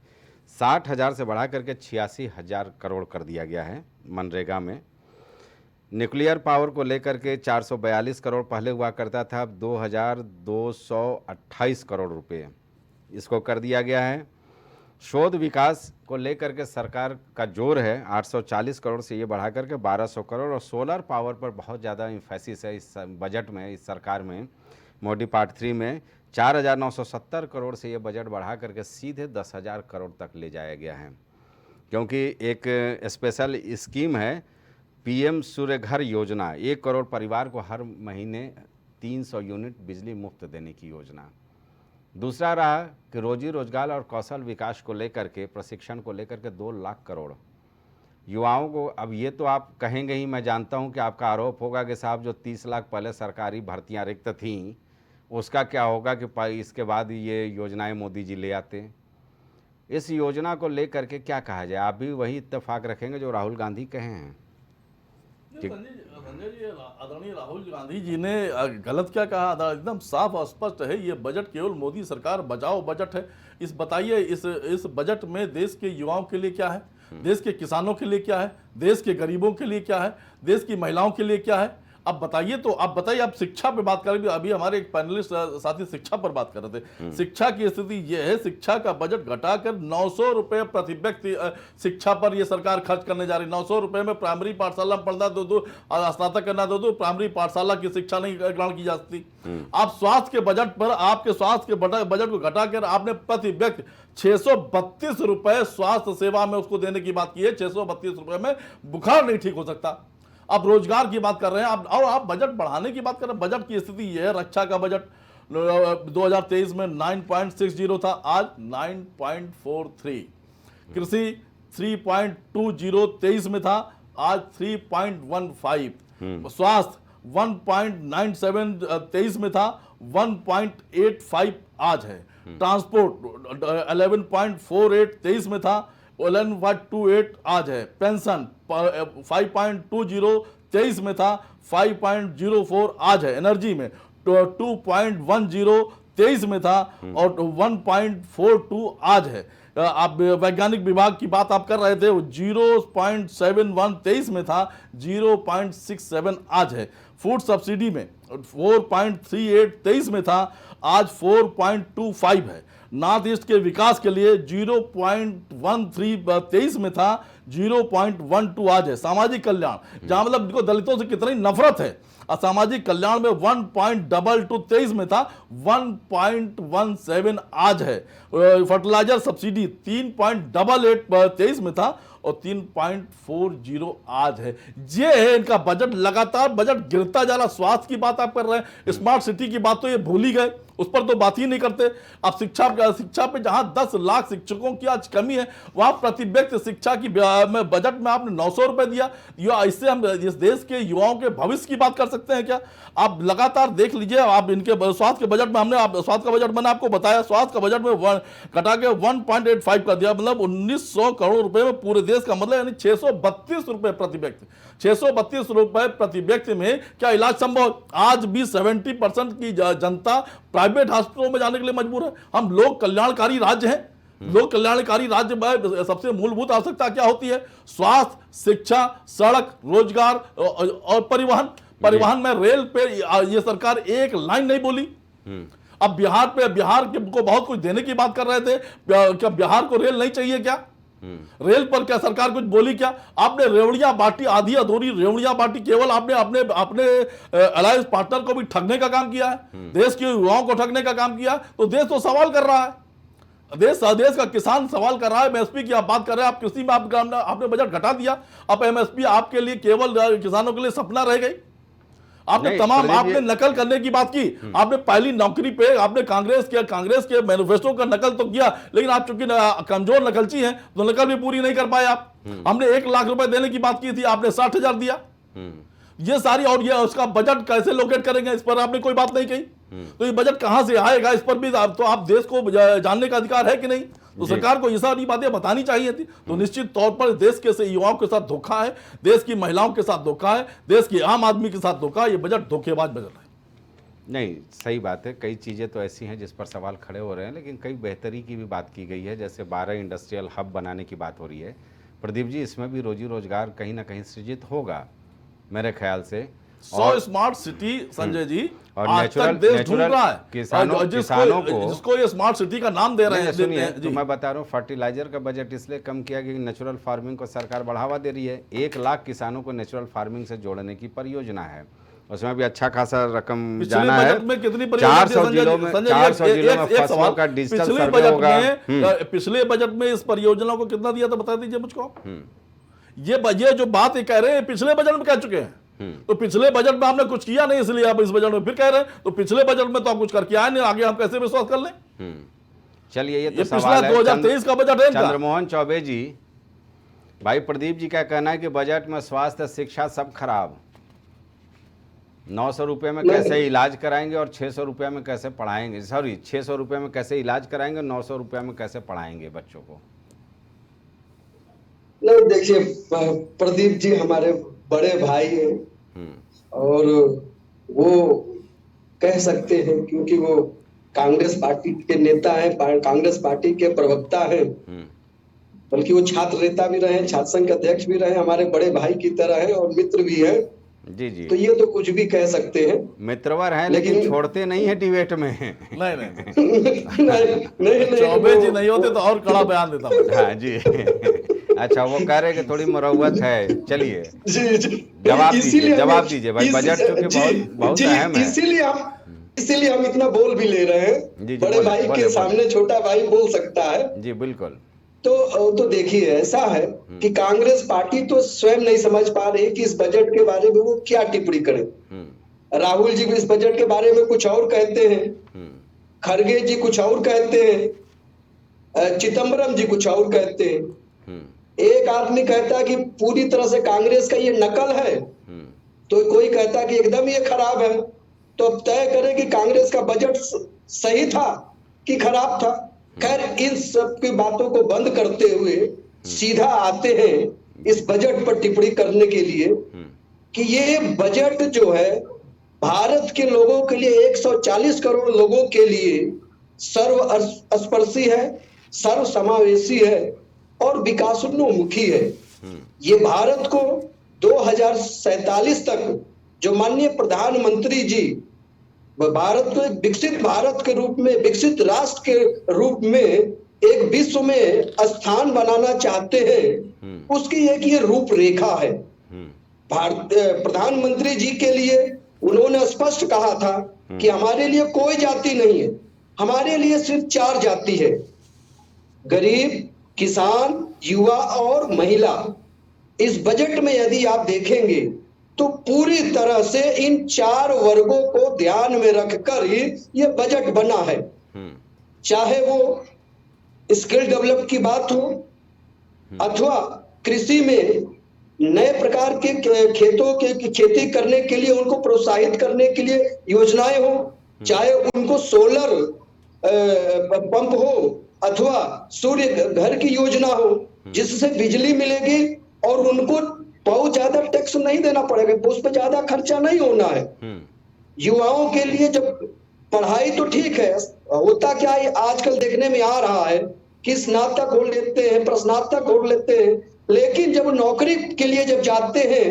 60,000 से बढ़ा करके 86,000 करोड़ कर दिया गया है मनरेगा में। न्यूक्लियर पावर को लेकर के 442 करोड़ पहले हुआ करता था, अब 2,228 करोड़ रुपए इसको कर दिया गया है। शोध विकास को लेकर के सरकार का जोर है, 840 करोड़ से ये बढ़ा करके 1,200 करोड़। और सोलर पावर पर बहुत ज़्यादा इम्फेसिस है इस बजट में, इस सरकार में। मोदी पार्ट 3 में 4,970 करोड़ से ये बजट बढ़ा करके सीधे 10,000 करोड़ तक ले जाया गया है, क्योंकि एक स्पेशल स्कीम है पीएम सूर्य घर योजना। 1 करोड़ परिवार को हर महीने 300 यूनिट बिजली मुफ्त देने की योजना। दूसरा रहा कि रोजी रोजगार और कौशल विकास को लेकर के, प्रशिक्षण को लेकर के 2 लाख करोड़ युवाओं को। अब ये तो आप कहेंगे ही, मैं जानता हूँ कि आपका आरोप होगा कि साहब जो 30 लाख पहले सरकारी भर्तियाँ रिक्त थीं उसका क्या होगा कि इसके बाद ये योजनाएं मोदी जी ले आते हैं। इस योजना को लेकर के क्या कहा जाए? आप भी वही इत्तेफाक रखेंगे जो राहुल गांधी कहे हैं? संजय जी, आदरणीय राहुल गांधी जी ने गलत क्या कहा? एकदम साफ और स्पष्ट है, ये बजट केवल मोदी सरकार बचाओ बजट है। बताइए इस बजट में देश के युवाओं के लिए क्या है, देश के किसानों के लिए क्या है, देश के गरीबों के लिए क्या है, देश की महिलाओं के लिए क्या है? अब बताइए। तो आप बताइए, आप शिक्षा पे बात करेंगे। अभी हमारे एक पैनलिस्ट साथी शिक्षा पर बात कर रहे थे। शिक्षा की स्थिति यह है, शिक्षा का बजट घटाकर 900 रुपए प्रति व्यक्ति शिक्षा पर यह सरकार खर्च करने जा रही है। 900 रुपए में प्राइमरी पाठशाला में पढ़ना दो, स्नातक करना दो, प्राइमरी पाठशाला की शिक्षा नहीं ग्रहण की जा सकती। आप स्वास्थ्य के बजट पर, आपके स्वास्थ्य के बजट को घटाकर आपने प्रति व्यक्ति 632 रुपए स्वास्थ्य सेवा में उसको देने की बात की है। 632 रुपए में बुखार नहीं ठीक हो सकता। आप रोजगार की बात कर रहे हैं, आप बजट बढ़ाने की बात कर रहे हैं। बजट की स्थिति यह है, रक्षा का बजट 2023 में 9.60 था, आज 9.43। कृषि 3.20 23 में था, आज 3.15। स्वास्थ्य 1.97 23 में था, 1.85 आज है। ट्रांसपोर्ट 11.48 23 में था, 11.28 आज है। पेंशन 5.20 23 में था, 5.04 आज है। एनर्जी में 2.10 23 में था और 1.42 आज है। आप वैज्ञानिक विभाग की बात आप कर रहे थे, 0.71 23 में था, 0.67 आज है। फूड सब्सिडी में 4.38 23 में था, आज 4.25 है। नॉर्थ ईस्ट के विकास के लिए 0.13 23 में था, 0.12 आज है। सामाजिक कल्याण, जहां मतलब इनको दलितों से कितनी नफरत है, सामाजिक कल्याण में 1.22 23 में था, 1.17 आज है। फर्टिलाइजर सब्सिडी 3.88 23 में था और 3.40 आज है। ये है इनका बजट। लगातार बजट गिरता जा रहा। स्वास्थ्य की बात आप कर रहे हैं, स्मार्ट सिटी की बात तो ये भूल ही गए, उस पर तो बात ही नहीं करते। अब शिक्षा पे जहां 10 लाख शिक्षकों की आज कमी है, वहां प्रति व्यक्ति शिक्षा की बजट में आपने 900 रुपए दिया। इससे हम इस देश के युवाओं के भविष्य की बात कर सकते हैं क्या? आप लगातार देख लीजिए। आप इनके स्वास्थ्य के बजट में स्वास्थ्य का बजट मैंने आपको बताया, स्वास्थ्य का बजट में घटा के 1.85 कर दिया, मतलब 1900 करोड़ रुपए में पूरे देश का, मतलब यानी 632 रुपए प्रति व्यक्ति। 632 रुपए प्रति व्यक्ति में क्या इलाज संभव? आज भी 70% की जनता प्राइवेट हॉस्पिटलों में जाने के लिए मजबूर है। हम लोक कल्याणकारी राज्य हैं। लोक कल्याणकारी राज्य में सबसे मूलभूत आवश्यकता क्या होती है? स्वास्थ्य, शिक्षा, सड़क, रोजगार और परिवहन। परिवहन में रेल पे ये सरकार एक लाइन नहीं बोली। अब बिहार को बहुत कुछ देने की बात कर रहे थे, क्या बिहार को रेल नहीं चाहिए क्या? रेल पर क्या सरकार कुछ बोली क्या? आपने रेवड़ियां बांटी, आधी अधूरी रेवड़ियां बांटी। केवल आपने अपने अलायंस पार्टनर को भी ठगने का काम किया है, देश के युवाओं को ठगने का काम किया। तो देश तो सवाल कर रहा है, देश का किसान सवाल कर रहा है। एमएसपी की आप बात कर रहे हैं, आप कृषि में आपने बजट घटा दिया। अब एमएसपी आपके लिए केवल किसानों के लिए सपना रह गई। आपने नकल करने की बात की। आपने पहली नौकरी पे आपने कांग्रेस के मैनिफेस्टो का नकल तो किया, लेकिन आप चूंकि कमजोर नकलची हैं तो नकल भी पूरी नहीं कर पाए आप। हमने 1 लाख रुपए देने की बात की थी, आपने 60,000 दिया। ये सारी, और ये उसका बजट कैसे लोकेट करेंगे, इस पर आपने कोई बात नहीं कही। तो ये बजट कहां से आएगा, इस पर भी तो आप देश को जानने का अधिकार है कि नहीं? तो सरकार को ये सारी बातें बतानी चाहिए थी। तो निश्चित तौर पर देश के युवाओं के साथ धोखा है, देश की महिलाओं के साथ धोखा है, देश की आम आदमी के साथ धोखा है। ये बजट धोखेबाज बजट है। नहीं, सही बात है। कई चीज़ें तो ऐसी हैं जिस पर सवाल खड़े हो रहे हैं, लेकिन कई बेहतरी की भी बात की गई है। जैसे 12 इंडस्ट्रियल हब बनाने की बात हो रही है। प्रदीप जी, इसमें भी रोजी रोजगार कहीं ना कहीं सृजित होगा मेरे ख्याल से। 100 स्मार्ट सिटी संजय जी, और आज तक देश ढूंढ रहा है किसानों को, जिसको ये स्मार्ट सिटी का नाम दे रहे हैं। सुनिए, तो मैं बता रहा हूँ, फर्टिलाइजर का बजट इसलिए कम किया कि नेचुरल फार्मिंग को सरकार बढ़ावा दे रही है। 1 लाख किसानों को नेचुरल फार्मिंग से जोड़ने की परियोजना है। उसमें भी अच्छा खासा रकम जाना है। में कितनी 400 जिलों में फसलों का डिजिटल सर्वे होगा। पिछले बजट में इस परियोजना को कितना दिया था, बता दीजिए मुझको। ये जो बात कह रहे हैं पिछले बजट में कह चुके हैं। तो पिछले बजट में आपने कुछ किया नहीं, इसलिए आप इस बजट में फिर कह रहे हैं। तो पिछले बजट में तो आप कुछ करके आए नहीं, आगे हम कैसे विश्वास कर लें? चलिए, ये तो पिछला 2023 का बजट है। चंद्रमोहन चौबे जी, भाई प्रदीप जी का कहना है कि बजट में स्वास्थ्य, शिक्षा सब खराब। 900 रुपये में कैसे इलाज कराएंगे और 600 रुपये में कैसे पढ़ाएंगे? सॉरी, 600 रुपये में कैसे इलाज कराएंगे, 900 रुपये में कैसे पढ़ाएंगे बच्चों को? नहीं, देखिए प्रदीप जी हमारे बड़े भाई हैं और वो कह सकते हैं, क्योंकि वो कांग्रेस पार्टी के नेता हैं, कांग्रेस पार्टी के प्रवक्ता हैं, बल्कि वो छात्र नेता भी रहे, छात्र संघ के अध्यक्ष भी रहे, हमारे बड़े भाई की तरह हैं और मित्र भी हैं। जी जी। तो ये तो कुछ भी कह सकते हैं, मित्रवर हैं, लेकिन छोड़ते नहीं है डिबेट में। नहीं चौबे जी नहीं होते तो और कड़ा बयान देता। हाँ जी। अच्छा, वो कह रहे कि थोड़ी मुरव्वत है। चलिए जवाब दीजिए भाई, बजट क्योंकि बहुत अहम है, इसीलिए हम इतना बोल भी ले रहे हैं। बड़े भाई के सामने छोटा भाई बोल सकता है। जी बिल्कुल। तो देखिए, ऐसा है कि कांग्रेस पार्टी तो स्वयं नहीं समझ पा रही कि इस बजट के बारे में वो क्या टिप्पणी करें। राहुल जी भी इस बजट के बारे में कुछ और कहते हैं, खड़गे जी कुछ और कहते हैं, चिदम्बरम जी कुछ और कहते हैं। एक आदमी कहता है कि पूरी तरह से कांग्रेस का ये नकल है, तो कोई कहता है कि एकदम ये खराब है। तो अब तय करें कि कांग्रेस का बजट सही था कि खराब था। खैर, इन सब की बातों को बंद करते हुए सीधा आते हैं इस बजट पर टिप्पणी करने के लिए कि ये बजट जो है भारत के लोगों के लिए, 140 करोड़ लोगों के लिए सर्वस्पर्शी है, सर्व समावेशी है और विकासोन्मुखी है। ये भारत को 2047 तक, जो माननीय प्रधानमंत्री जी भारत को एक विकसित भारत के रूप में, विकसित राष्ट्र के रूप में एक विश्व में स्थान बनाना चाहते हैं, उसकी एक ये रूपरेखा है। प्रधानमंत्री जी के लिए उन्होंने स्पष्ट कहा था कि हमारे लिए कोई जाति नहीं है, हमारे लिए सिर्फ 4 जाति है, गरीब, किसान, युवा और महिला। इस बजट में यदि आप देखेंगे तो पूरी तरह से इन 4 वर्गों को ध्यान में रखकर ही ये बजट बना है। चाहे वो स्किल डेवलप की बात हो अथवा कृषि में नए प्रकार के खेतों के खेती करने के लिए उनको प्रोत्साहित करने के लिए योजनाएं हो, चाहे उनको सोलर पंप हो अथवा सूर्य घर की योजना हो जिससे बिजली मिलेगी और उनको बहुत ज्यादा टैक्स नहीं देना पड़ेगा, उस पर ज्यादा खर्चा नहीं होना है। युवाओं के लिए जब पढ़ाई तो ठीक है, होता क्या है आजकल देखने में आ रहा है कि स्नातक हो लेते हैं, प्रस्नातक हो लेते हैं, लेकिन जब नौकरी के लिए जब जाते हैं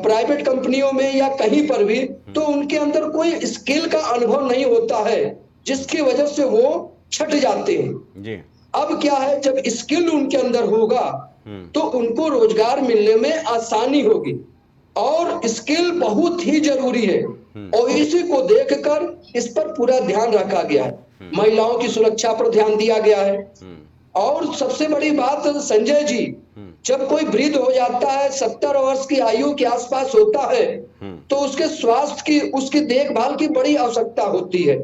प्राइवेट कंपनियों में या कहीं पर भी, तो उनके अंदर कोई स्किल का अनुभव नहीं होता है, जिसकी वजह से वो छट जाते हैं। जी। अब क्या है, जब स्किल उनके अंदर होगा तो उनको रोजगार मिलने में आसानी होगी और स्किल बहुत ही जरूरी है और इसी को देखकर इस पर पूरा ध्यान रखा गया है। महिलाओं की सुरक्षा पर ध्यान दिया गया है और सबसे बड़ी बात संजय जी, जब कोई वृद्ध हो जाता है, 70 वर्ष की आयु के आसपास होता है, तो उसके स्वास्थ्य की, उसकी देखभाल की बड़ी आवश्यकता होती है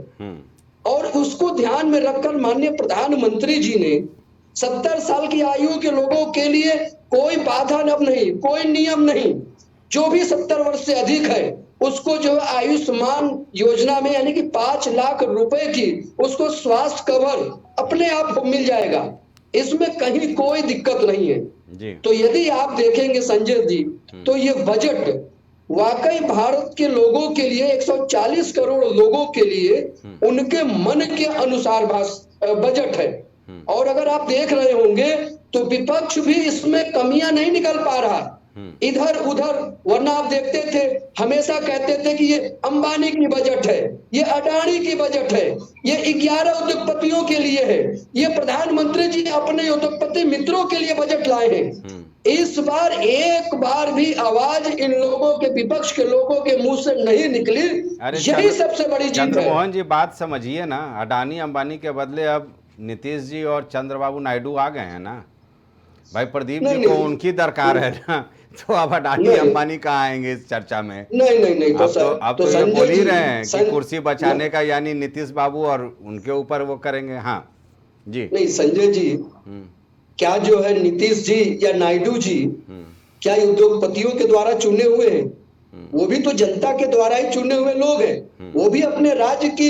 और उसको ध्यान में रखकर माननीय प्रधानमंत्री जी ने 70 साल की आयु के लोगों के लिए कोई बाधा नहीं, कोई नियम नहीं, जो भी 70 वर्ष से अधिक है उसको जो आयुष्मान योजना में यानी कि 5 लाख रुपए की उसको स्वास्थ्य कवर अपने आप मिल जाएगा, इसमें कहीं कोई दिक्कत नहीं है जी। तो यदि आप देखेंगे संजय जी, तो ये बजट वाकई भारत के लोगों के लिए, 140 करोड़ लोगों के लिए उनके मन के अनुसार बजट है। और अगर आप देख रहे होंगे तो विपक्ष भी इसमें कमियां नहीं निकल पा रहा, इधर उधर, वरना आप देखते थे हमेशा कहते थे कि ये अंबानी की बजट है, ये अडानी की बजट है, ये 11 उद्योगपतियों के लिए है, ये प्रधानमंत्री जी अपने उद्योगपति मित्रों के लिए बजट लाए हैं। इस बार एक बार भी आवाज इन लोगों के, विपक्ष के लोगों के मुंह से नहीं निकली, यही सबसे बड़ी जीत है। चंद्रमोहन जी बात समझिए ना, अडानी अंबानी के बदले अब नीतीश जी और चंद्रबाबू नायडू आ गए हैं ना भाई। प्रदीप जी को उनकी दरकार है ना, तो अब अडानी अंबानी कहाँ आएंगे इस चर्चा में? नहीं अब तो ये बोल ही रहे हैं कि कुर्सी बचाने का यानी नीतीश बाबू और उनके ऊपर वो करेंगे। हाँ जी। नहीं संजय जी, क्या जो है नीतीश जी या नायडू जी क्या उद्योगपतियों के द्वारा चुने हुए हैं? वो भी तो जनता के द्वारा ही चुने हुए लोग हैं। वो भी अपने राज्य की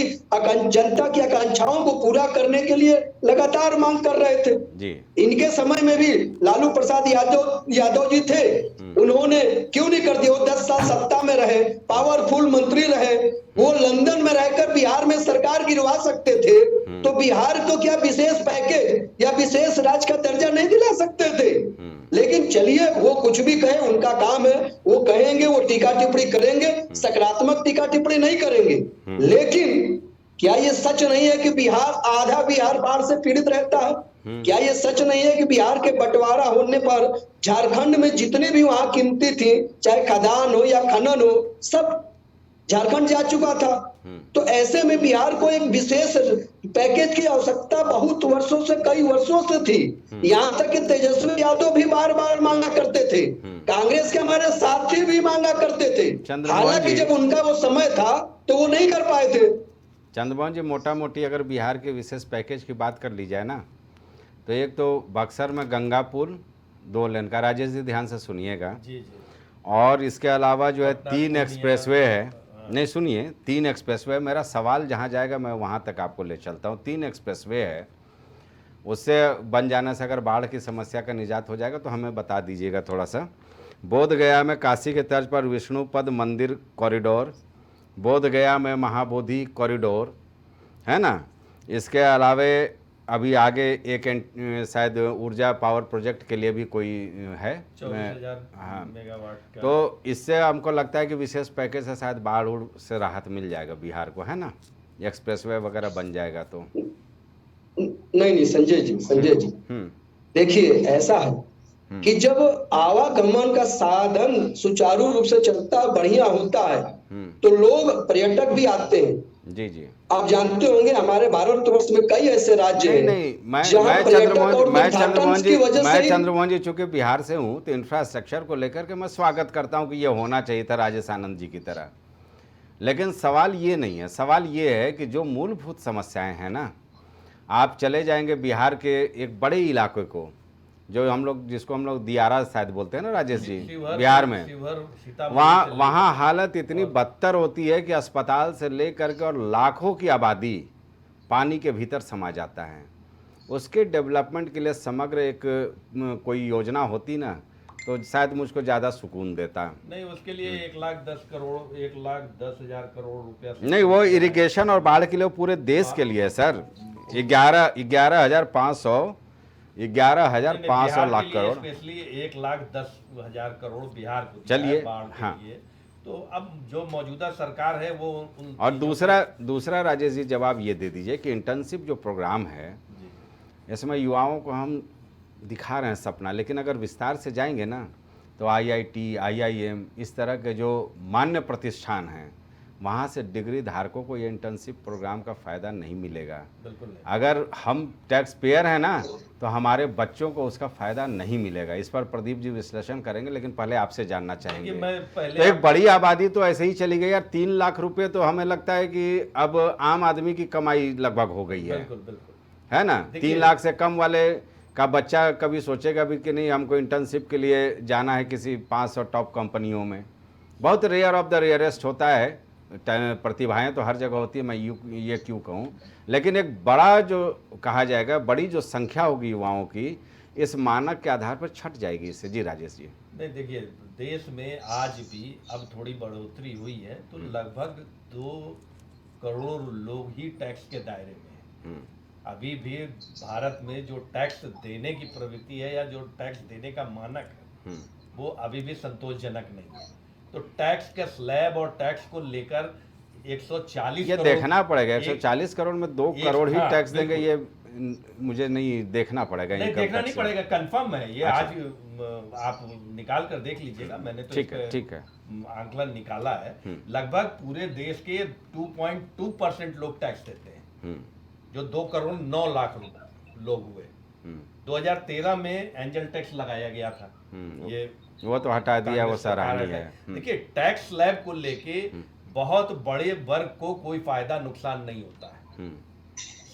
जनता की आकांक्षाओं को पूरा करने के लिए लगातार मांग कर रहे थे। जी। इनके समय में भी लालू प्रसाद यादव जी थे, उन्होंने क्यों नहीं कर दिया? वो 10 साल सत्ता में रहे, पावरफुल मंत्री रहे, वो लंदन में रहकर बिहार में सरकार गिरवा सकते थे, तो बिहार को क्या विशेष पैकेज या विशेष राज्य का दर्जा नहीं दिला सकते थे? लेकिन चलिए, वो कुछ भी कहें, उनका काम है, वो कहेंगे, वो टीका टिप्पणी करेंगे, सकारात्मक टीका टिप्पणी नहीं करेंगे। लेकिन क्या ये सच नहीं है कि आधा बिहार बाढ़ से पीड़ित रहता है? क्या ये सच नहीं है कि बिहार के बंटवारा होने पर झारखंड में जितने भी वहां कीमती थी, चाहे खदान हो या खनन हो, सब झारखंड जा चुका था? तो ऐसे में बिहार को एक विशेष पैकेज की आवश्यकता बहुत वर्षों से, कई वर्षों से थी। यहाँ तक कि तेजस्वी यादव भी बार बार मांगा करते थे, कांग्रेस के हमारे साथी भी मांगा करते थे, हालांकि जब उनका वो समय था तो वो नहीं कर पाए थे। चंद्रमोहन जी, मोटा मोटी अगर बिहार के विशेष पैकेज की बात कर ली जाए ना, तो एक तो बक्सर में गंगा पुल 2 लेन का, राजेश जी ध्यान से सुनिएगा, और इसके अलावा जो है 3 एक्सप्रेसवे है, नहीं सुनिए, 3 एक्सप्रेसवे। मेरा सवाल जहाँ जाएगा मैं वहाँ तक आपको ले चलता हूँ। 3 एक्सप्रेसवे है, उससे बन जाने से अगर बाढ़ की समस्या का निजात हो जाएगा तो हमें बता दीजिएगा थोड़ा सा। बोध गया में काशी के तर्ज पर विष्णुपद मंदिर कॉरिडोर, बोध गया में महाबोधि कॉरिडोर, है ना। इसके अलावे अभी आगे एक शायद ऊर्जा पावर प्रोजेक्ट के लिए भी कोई है 24,000 मेगावाट का। तो इससे हमको लगता है कि विशेष पैकेज से शायद बाढ़ से राहत मिल जाएगा बिहार को, है ना, एक्सप्रेसवे वगैरह बन जाएगा तो। नहीं संजय जी, देखिए ऐसा है कि जब आवागमन का साधन सुचारू रूप से चलता, बढ़िया होता है, तो लोग, पर्यटक भी आते हैं। जी। आप जानते होंगे हमारे भारतवर्ष में कई ऐसे राज्य हैं। मैं चंद्रमोहन जी चूंकि बिहार से हूँ तो इंफ्रास्ट्रक्चर को लेकर के मैं स्वागत करता हूँ कि ये होना चाहिए था राजेश आनंद जी की तरह। लेकिन सवाल ये नहीं है, सवाल ये है कि जो मूलभूत समस्याएं हैं ना, आप चले जाएंगे बिहार के एक बड़े इलाके को, जो हम लोग, जिसको हम लोग दियारा शायद बोलते हैं ना राजेश जी, बिहार में, वहाँ हालत इतनी बदतर होती है कि अस्पताल से लेकर के और लाखों की आबादी पानी के भीतर समा जाता है। उसके डेवलपमेंट के लिए समग्र एक कोई योजना होती ना, तो शायद मुझको ज़्यादा सुकून देता। नहीं, उसके लिए 1,10,000 करोड़ रुपया नहीं, वो इरिगेशन और बाढ़ के लिए पूरे देश के लिए है सर। 11,500 लाख करोड़, स्पेशली 1,10,000 करोड़ बिहार को चलिए। हाँ, तो अब जो मौजूदा सरकार है वो और दूसरा राजेश जी जवाब ये दे दीजिए कि इंटर्नशिप जो प्रोग्राम है, इसमें युवाओं को हम दिखा रहे हैं सपना, लेकिन अगर विस्तार से जाएंगे ना तो IIT, IIM इस तरह के जो मान्य प्रतिष्ठान हैं, वहाँ से डिग्री धारकों को ये इंटर्नशिप प्रोग्राम का फ़ायदा नहीं मिलेगा। बिल्कुल नहीं। अगर हम टैक्स पेयर हैं ना, तो हमारे बच्चों को उसका फ़ायदा नहीं मिलेगा। इस पर प्रदीप जी विश्लेषण करेंगे, लेकिन पहले आपसे जानना चाहेंगे। तो एक बड़ी आबादी तो ऐसे ही चली गई यार। 3 लाख रुपये तो हमें लगता है कि अब आम आदमी की कमाई लगभग हो गई है। बिल्कुल, है ना। 3 लाख से कम वाले का बच्चा कभी सोचेगा भी कि नहीं हमको इंटर्नशिप के लिए जाना है किसी 500 टॉप कंपनियों में। बहुत रेयर ऑफ द रेयरेस्ट होता है, प्रतिभाएं तो हर जगह होती है, मैं ये क्यों कहूँ, लेकिन एक बड़ा जो कहा जाएगा, बड़ी जो संख्या होगी युवाओं की, इस मानक के आधार पर छट जाएगी इससे। जी राजेश जी। नहीं, देखिए देश में आज भी अब थोड़ी बढ़ोतरी हुई है, तो लगभग 2 करोड़ लोग ही टैक्स के दायरे में हैं। अभी भी भारत में जो टैक्स देने की प्रवृत्ति है या जो टैक्स देने का मानक है, वो अभी भी संतोषजनक नहीं है। तो टैक्स के स्लैब और टैक्स को लेकर 140 ये देखना पड़ेगा। 140 करोड़ में 2 करोड़ ही टैक्स देंगे, ये मुझे नहीं देखना पड़ेगा। नहीं, देखना नहीं पड़ेगा, कंफर्म है ये। आज आप निकाल कर देख लीजिएगा, मैंने तो ठीक है आंकलन निकाला है। लगभग पूरे देश के 2.2% लोग टैक्स देते हैं, जो 2 करोड़ 9 लाख लोग हुए। 2013 में एंजल टैक्स लगाया गया था, ये वो तो हटा दिया, वो सराहनीय है। देखिए टैक्स स्लैब को लेके बहुत बड़े वर्ग को कोई फायदा नुकसान नहीं होता है।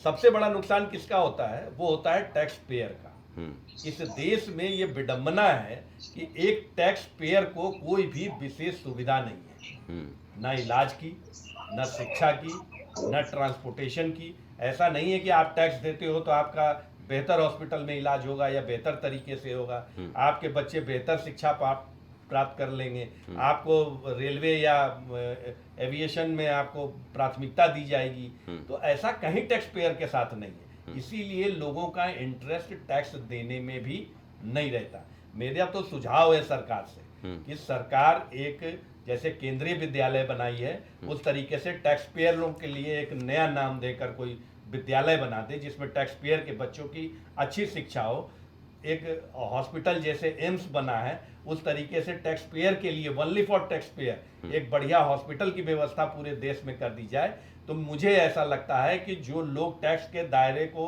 सबसे बड़ा नुकसान किसका होता है? वो होता है टैक्स पेयर का। इस देश में ये विडंबना है कि एक टैक्स पेयर को कोई भी विशेष सुविधा नहीं है, ना इलाज की, ना शिक्षा की, ना ट्रांसपोर्टेशन की। ऐसा नहीं है कि आप टैक्स देते हो तो आपका बेहतर हॉस्पिटल में इलाज होगा या बेहतर तरीके से होगा, आपके बच्चे बेहतर शिक्षा प्राप्त कर लेंगे, आपको रेलवे या एविएशन में आपको प्राथमिकता दी जाएगी। तो ऐसा कहीं टैक्स पेयर के साथ नहीं है, इसीलिए लोगों का इंटरेस्ट टैक्स देने में भी नहीं रहता। मेरा तो सुझाव है सरकार से कि सरकार एक जैसे केंद्रीय विद्यालय बनाई है उस तरीके से टैक्स पेयर लोगों के लिए एक नया नाम देकर कोई विद्यालय बना दे जिसमें टैक्स पेयर के बच्चों की अच्छी शिक्षा हो। एक हॉस्पिटल जैसे एम्स बना है उस तरीके से टैक्स पेयर के लिए, ओनली फॉर टैक्स पेयर, एक बढ़िया हॉस्पिटल की व्यवस्था पूरे देश में कर दी जाए। तो मुझे ऐसा लगता है कि जो लोग टैक्स के दायरे को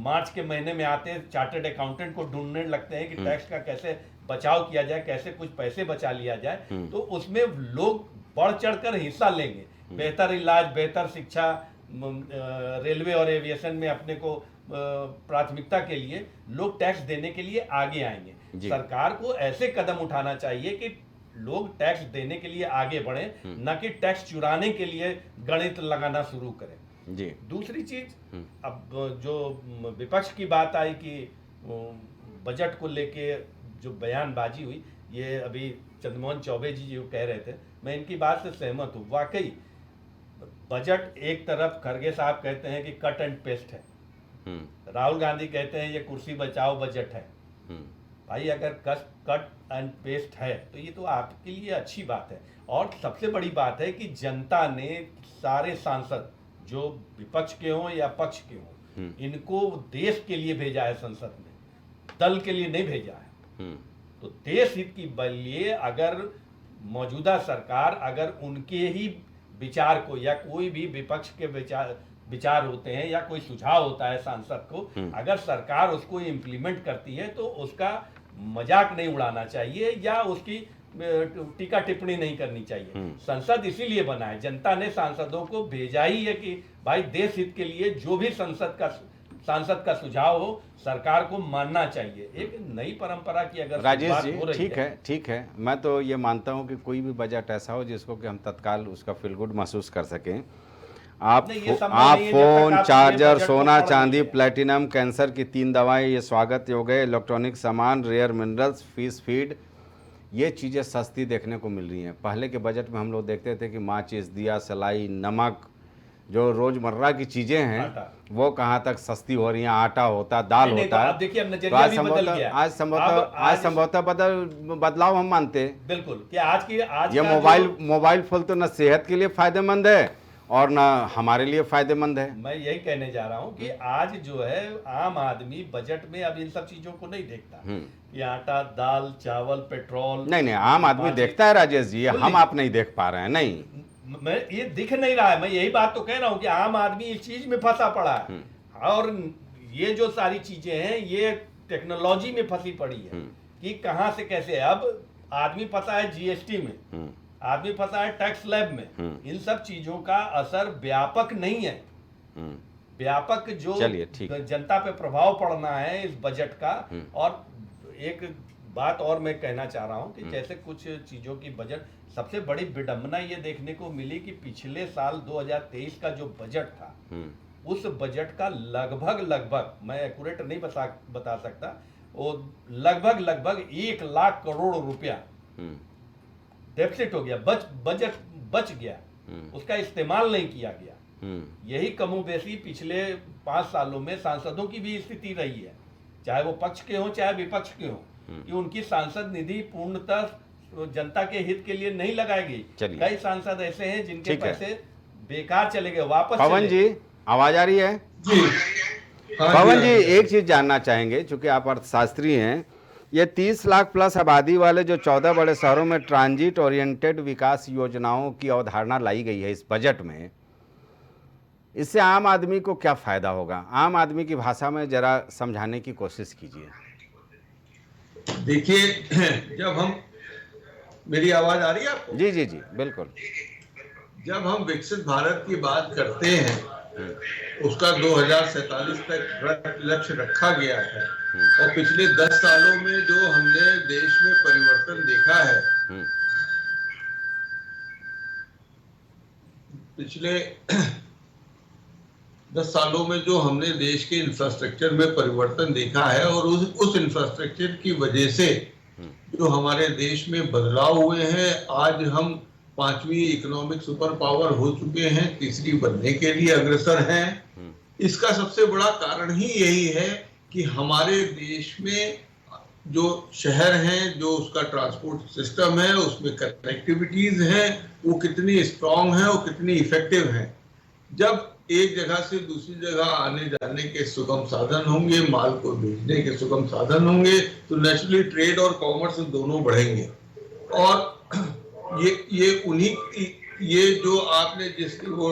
मार्च के महीने में आते हैं, चार्टर्ड अकाउंटेंट को ढूंढने लगते हैं कि टैक्स का कैसे बचाव किया जाए, कैसे कुछ पैसे बचा लिया जाए, तो उसमें लोग बढ़ चढ़कर हिस्सा लेंगे। बेहतर इलाज, बेहतर शिक्षा, रेलवे और एविएशन में अपने को प्राथमिकता के लिए लोग टैक्स देने के लिए आगे आएंगे। सरकार को ऐसे कदम उठाना चाहिए कि लोग टैक्स देने के लिए आगे बढ़े, न कि टैक्स चुराने के लिए गणित लगाना शुरू करें। जी। दूसरी चीज, अब जो विपक्ष की बात आई कि बजट को लेके जो बयानबाजी हुई, ये अभी चंद्रमोहन चौबे जी जो कह रहे थे, मैं इनकी बात से सहमत हूँ। वाकई बजट एक तरफ खरगे साहब कहते हैं कि कट एंड पेस्ट है, राहुल गांधी कहते हैं ये कुर्सी बचाओ बजट है। भाई अगर कट एंड पेस्ट है तो ये तो आपके लिए अच्छी बात है। और सबसे बड़ी बात है कि जनता ने सारे सांसद जो विपक्ष के हों या पक्ष के हों, इनको देश के लिए भेजा है संसद में, दल के लिए नहीं भेजा है। तो देश हित की लिए अगर मौजूदा सरकार अगर उनके ही विचार को, या कोई भी विपक्ष के विचार होते हैं या कोई सुझाव होता है सांसद को, अगर सरकार उसको इम्प्लीमेंट करती है तो उसका मजाक नहीं उड़ाना चाहिए या उसकी टीका टिप्पणी नहीं करनी चाहिए। संसद इसीलिए बना है, जनता ने सांसदों को भेजा ही है कि भाई देश हित के लिए जो भी सांसद का सुझाव हो सरकार को मानना चाहिए। एक नई परंपरा की अगर राजेश जी, ठीक है, मैं तो ये मानता हूँ कि कोई भी बजट ऐसा हो जिसको कि हम तत्काल उसका फील गुड महसूस कर सकें। आप फोन, चार्जर, सोना चांदी, प्लेटिनम, कैंसर की 3 दवाएं, ये स्वागत योग्य है, इलेक्ट्रॉनिक सामान, रेयर मिनरल्स, फिश फीड, ये चीज़ें सस्ती देखने को मिल रही हैं। पहले के बजट में हम लोग देखते थे कि माचिस, दिया, सलाई, नमक, जो रोजमर्रा की चीजें हैं वो कहाँ तक सस्ती हो रही हैं। आटा होता, दाल होता है। आज संभवतः बदलाव हम मानते हैं बिल्कुल कि आज ये मोबाइल फोन तो न सेहत के लिए फायदेमंद है और न हमारे लिए फायदेमंद है। मैं यही कहने जा रहा हूँ कि आज जो है आम आदमी बजट में अब इन सब चीजों को नहीं देखता कि आटा, दाल, चावल, पेट्रोल। नहीं, आम आदमी देखता है राजेश जी, हम आप नहीं देख पा रहे हैं। नहीं, मैं ये दिख नहीं रहा है, मैं यही बात तो कह रहा हूँ कि आम आदमी इस चीज में फंसा पड़ा है। और ये जो सारी चीजें हैं ये टेक्नोलॉजी में फंसी पड़ी है कि कहां से कैसे। अब आदमी फंसा है जीएसटी में, आदमी फंसा है टैक्स स्लैब में। इन सब चीजों का असर व्यापक नहीं है। व्यापक जो जनता पे प्रभाव पड़ना है इस बजट का। और एक बात और मैं कहना चाह रहा हूं कि जैसे कुछ चीजों की बजट, सबसे बड़ी विडंबना ये देखने को मिली कि पिछले साल 2023 का जो बजट था उस बजट का लगभग मैं एक्यूरेट नहीं बता सकता, वो लगभग 1 लाख करोड़ रुपया डेफिसिट हो गया, बजट बच गया, उसका इस्तेमाल नहीं किया गया। यही कमोबेशी पिछले 5 सालों में सांसदों की भी स्थिति रही है, चाहे वो पक्ष के हों चाहे विपक्ष के हों, कि उनकी सांसद निधि पूर्णतः जनता के हित के लिए नहीं लगाई गई। कई सांसद ऐसे हैं जिनके पैसे बेकार चले गए, वापस। पवन जी, आवाज आ रही है? पवन जी, एक चीज जानना चाहेंगे, चूंकि आप अर्थशास्त्री हैं, ये 30 लाख प्लस आबादी वाले जो 14 बड़े शहरों में ट्रांजिट ओरिएंटेड विकास योजनाओं की अवधारणा लाई गई है इस बजट में, इससे आम आदमी को क्या फायदा होगा? आम आदमी की भाषा में जरा समझाने की कोशिश कीजिए। देखिए, जब हम, मेरी आवाज आ रही है आपको? जी जी जी, बिल्कुल। जब हम विकसित भारत की बात करते हैं उसका 2047 तक लक्ष्य रखा गया है। और पिछले 10 सालों में जो हमने देश में परिवर्तन देखा है, पिछले 10 सालों में जो हमने देश के इंफ्रास्ट्रक्चर में परिवर्तन देखा है और उस इंफ्रास्ट्रक्चर की वजह से जो हमारे देश में बदलाव हुए हैं, आज हम 5वीं इकोनॉमिक सुपर पावर हो चुके हैं, तीसरी बनने के लिए अग्रसर हैं। इसका सबसे बड़ा कारण ही यही है कि हमारे देश में जो शहर हैं, जो उसका ट्रांसपोर्ट सिस्टम है, उसमें कनेक्टिविटीज हैं, वो कितनी स्ट्रांग है, वो कितनी इफेक्टिव है। जब एक जगह से दूसरी जगह आने जाने के सुगम साधन होंगे, माल को भेजने के सुगम साधन होंगे, तो नेचुरली ट्रेड और कॉमर्स दोनों बढ़ेंगे। और ये जो आपने जिसकी वो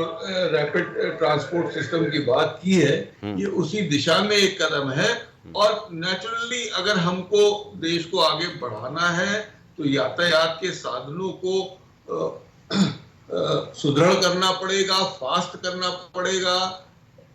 रैपिड ट्रांसपोर्ट सिस्टम की बात की है, ये उसी दिशा में एक कदम है। और नेचुरली अगर हमको देश को आगे बढ़ाना है तो यातायात के साधनों को सुदृढ़ करना पड़ेगा, फास्ट करना पड़ेगा।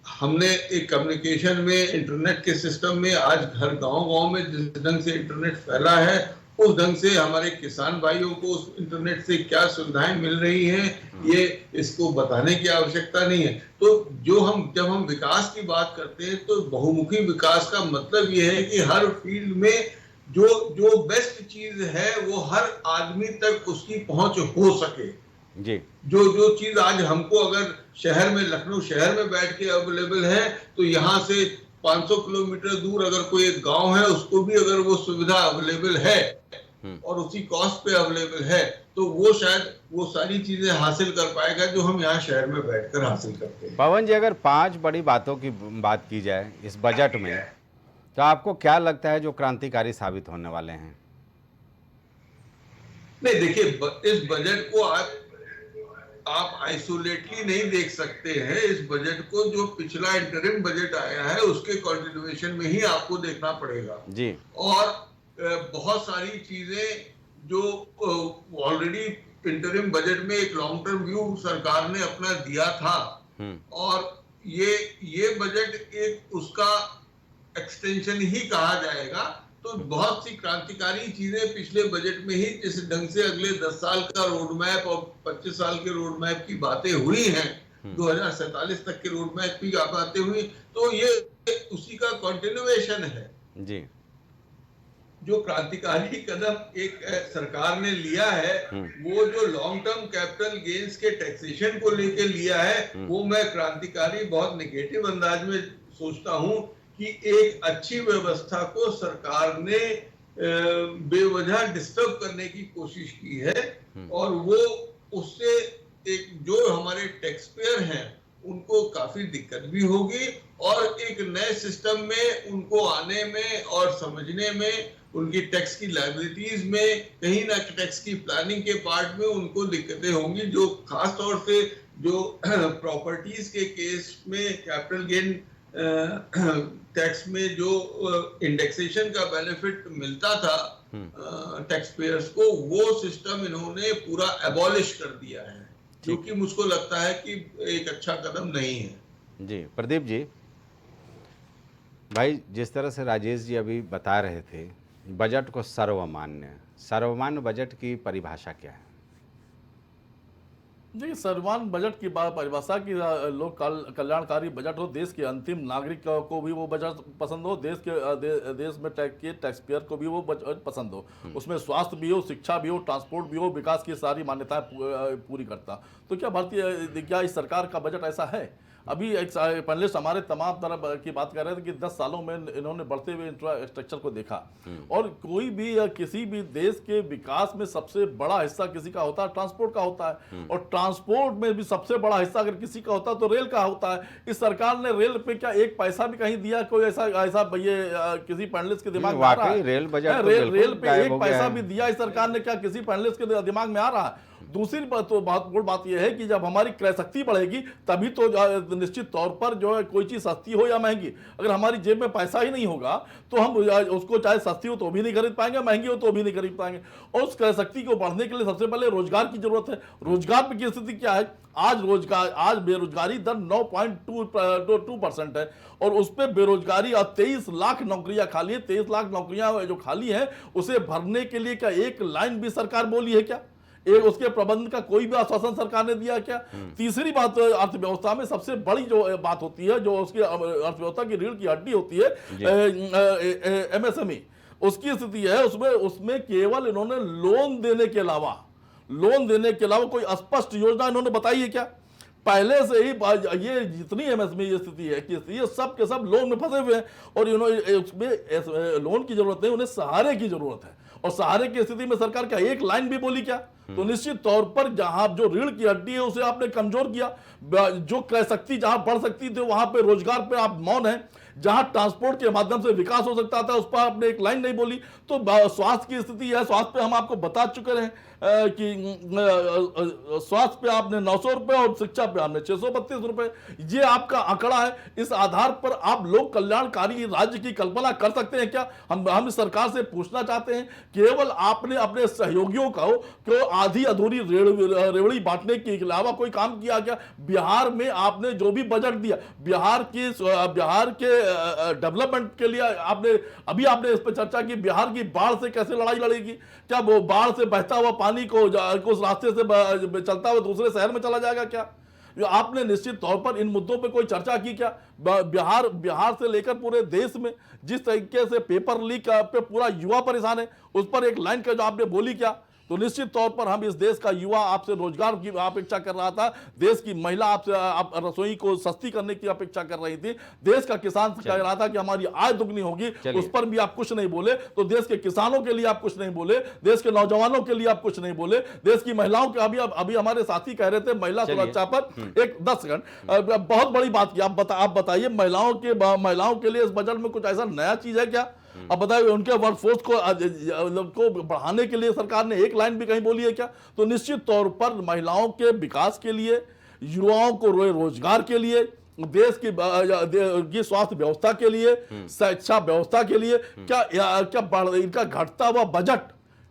हमने एक कम्युनिकेशन में, इंटरनेट के सिस्टम में, आज घर गांव-गांव में जिस ढंग से इंटरनेट फैला है, उस ढंग से हमारे किसान भाइयों को उस इंटरनेट से क्या सुविधाएं मिल रही हैं, ये इसको बताने की आवश्यकता नहीं है। तो जब हम विकास की बात करते हैं तो बहुमुखी विकास का मतलब ये है कि हर फील्ड में जो बेस्ट चीज है वो हर आदमी तक उसकी पहुंच हो सके। जी। जो चीज आज हमको अगर शहर में, लखनऊ शहर में बैठ के अवेलेबल है, तो यहाँ से 500 किलोमीटर दूर अगर कोई एक गांव है, उसको भी अगर वो सुविधा अवेलेबल है और उसी कॉस्ट पे अवेलेबल है, तो वो शायद वो सारी चीजें हासिल कर पाएगा जो हम यहाँ शहर में बैठकर हासिल करते हैं। पवन जी, अगर 5 बड़ी बातों की बात की जाए इस बजट में, तो आपको क्या लगता है जो क्रांतिकारी साबित होने वाले हैं? नहीं, देखिए, इस बजट को आप आइसोलेटली नहीं देख सकते हैं। इस बजट को जो पिछला इंटरिम बजट आया है उसके कंटिन्यूएशन में ही आपको देखना पड़ेगा जी। और बहुत सारी चीजें जो ऑलरेडी इंटरिम बजट में एक लॉन्ग टर्म व्यू सरकार ने अपना दिया था, और ये बजट एक उसका एक्सटेंशन ही कहा जाएगा। तो बहुत सी क्रांतिकारी चीजें पिछले बजट में ही, जिस ढंग से अगले 10 साल का रोड मैप और 25 साल के रोड मैप की बातें हुई हैं, 2047 तक के रोड मैप की बातें हुई, तो ये उसी का कंटिन्यूएशन है जी। जो क्रांतिकारी कदम एक सरकार ने लिया है, वो जो लॉन्ग टर्म कैपिटल गेन्स के टैक्सेशन को लेके लिया है, वो मैं क्रांतिकारी बहुत नेगेटिव अंदाज में सोचता हूं कि एक अच्छी व्यवस्था को सरकार ने बेवजह डिस्टर्ब करने की कोशिश की है, और वो उससे एक जो हमारे टैक्स पेयर हैं उनको काफी दिक्कत भी होगी, और एक नए सिस्टम में उनको आने में और समझने में, उनकी टैक्स की लायबिलिटीज में, कहीं ना टैक्स की प्लानिंग के पार्ट में उनको दिक्कतें होंगी, जो खास तौर से जो प्रॉपर्टीज के केस में कैपिटल गेन टैक्स में जो इंडेक्सेशन का बेनिफिट मिलता था टैक्स पेयर्स को, वो सिस्टम इन्होंने पूरा एबॉलिश कर दिया है, जो कि मुझको लगता है कि एक अच्छा कदम नहीं है। जी। प्रदीप जी, भाई जिस तरह से राजेश जी अभी बता रहे थे, बजट को सर्वमान्य बजट की परिभाषा क्या है? देखिए, सर्वमान्य बजट की परिभाषा की लोक कल्याणकारी बजट हो, देश के अंतिम नागरिक को भी वो बजट पसंद हो, देश में टैक्स पेयर को भी वो बजट पसंद हो, उसमें स्वास्थ्य भी हो, शिक्षा भी हो, ट्रांसपोर्ट भी हो, विकास की सारी मान्यताएं पूरी करता। तो क्या इस सरकार का बजट ऐसा है? अभी एक पैनलिस्ट हमारे तमाम तरफ की बात कर रहे थे कि 10 सालों में इन्होंने बढ़ते हुए इंफ्रास्ट्रक्चर को देखा, और कोई भी किसी भी देश के विकास में सबसे बड़ा हिस्सा किसी का होता है, ट्रांसपोर्ट का होता है, और ट्रांसपोर्ट में भी सबसे बड़ा हिस्सा अगर किसी का होता है तो रेल का होता है। इस सरकार ने रेल पे क्या एक पैसा भी कहीं दिया? कोई ऐसा ये किसी पैनलिस्ट के दिमाग में आ रहा है? रेल बजट रेल पे एक पैसा भी दिया इस सरकार ने क्या किसी पैनलिस्ट के दिमाग में आ रहा है? दूसरी बात तो महत्वपूर्ण बात यह है कि जब हमारी क्रय शक्ति बढ़ेगी तभी तो निश्चित तौर पर जो है कोई चीज सस्ती हो या महंगी, अगर हमारी जेब में पैसा ही नहीं होगा तो हम उसको चाहे सस्ती हो तो भी नहीं खरीद पाएंगे, महंगी हो तो भी नहीं खरीद पाएंगे। और उस क्रय शक्ति को बढ़ने के लिए सबसे पहले रोजगार की जरूरत है। रोजगार की स्थिति क्या है? आज बेरोजगारी दर 9.2% है और उस पर बेरोजगारी 23 लाख नौकरियां खाली है। 23 लाख नौकरियां जो खाली है उसे भरने के लिए क्या एक लाइन भी सरकार बोली है क्या? एक उसके प्रबंधन का कोई भी आश्वासन सरकार ने दिया क्या? तीसरी बात, अर्थव्यवस्था में सबसे बड़ी जो बात होती है, जो उसकी अर्थव्यवस्था की रीढ़ की हड्डी होती है, MSME, उसकी स्थिति है उसमें केवल इन्होंने लोन देने के अलावा कोई स्पष्ट योजना इन्होंने बताई है क्या? पहले से ही ये जितनी MSME ये स्थिति है कि ये सब के सब लोन में फंसे हुए हैं और इन्होंने उसमें लोन की जरूरत नहीं, उन्हें सहारे की जरूरत है। और सहारे की स्थिति में सरकार क्या एक लाइन भी बोली क्या? तो निश्चित तौर पर जहां जो रीढ़ की हड्डी है उसे आपने कमजोर किया। जो क्रय शक्ति जहां बढ़ सकती थी वहां पे रोजगार पे आप मौन है। जहां ट्रांसपोर्ट के माध्यम से विकास हो सकता था उस पर आपने एक लाइन नहीं बोली। तो स्वास्थ्य की स्थिति है, स्वास्थ्य पे हम आपको बता चुके हैं कि स्वास्थ्य पे आपने 900 रुपए और शिक्षा पे आपने 632 रुपए, ये आपका आंकड़ा है। इस आधार पर आप लोक कल्याणकारी राज्य की कल्पना कर सकते हैं क्या? हम इस सरकार से पूछना चाहते हैं, केवल आपने अपने सहयोगियों को आधी अधूरी रेवड़ी बांटने के अलावा कोई काम किया क्या? बिहार में आपने जो भी बजट दिया, बिहार के डेवलपमेंट के लिए आपने इस पर चर्चा की, बिहार की बाढ़ से कैसे लड़ाई लड़ेगी? क्या वो बाढ़ से बहता हुआ पानी को उस रास्ते से चलता हुआ दूसरे शहर में चला जाएगा क्या? आपने निश्चित तौर पर इन मुद्दों पे कोई चर्चा की क्या? बिहार से लेकर पूरे देश में जिस तरीके से पेपर लीक पे पूरा युवा परेशान है, उस पर एक लाइन का जो आपने बोली क्या? तो निश्चित तौर पर हम इस देश का युवा आपसे रोजगार की अपेक्षा कर रहा था, देश की महिला आपसे रसोई को सस्ती करने की अपेक्षा कर रही थी, देश का किसान कह रहा था कि हमारी आय दुगनी होगी, उस पर भी आप कुछ नहीं बोले। तो देश के किसानों के लिए आप कुछ नहीं बोले, देश के नौजवानों के लिए आप कुछ नहीं बोले, देश की महिलाओं के अभी हमारे साथी कह रहे थे महिला सुरक्षा पर एक 10 सेकंड बहुत बड़ी बात की आप बताइए, महिलाओं के लिए इस बजट में कुछ ऐसा नया चीज है क्या? अब बताइए, उनके वर्कफोर्स को बढ़ाने के लिए सरकार ने एक लाइन भी कहीं बोली है क्या? तो निश्चित तौर पर महिलाओं के विकास के लिए, युवाओं को रोजगार के लिए, देश की स्वास्थ्य व्यवस्था के लिए, शिक्षा व्यवस्था के लिए क्या इनका घटता हुआ बजट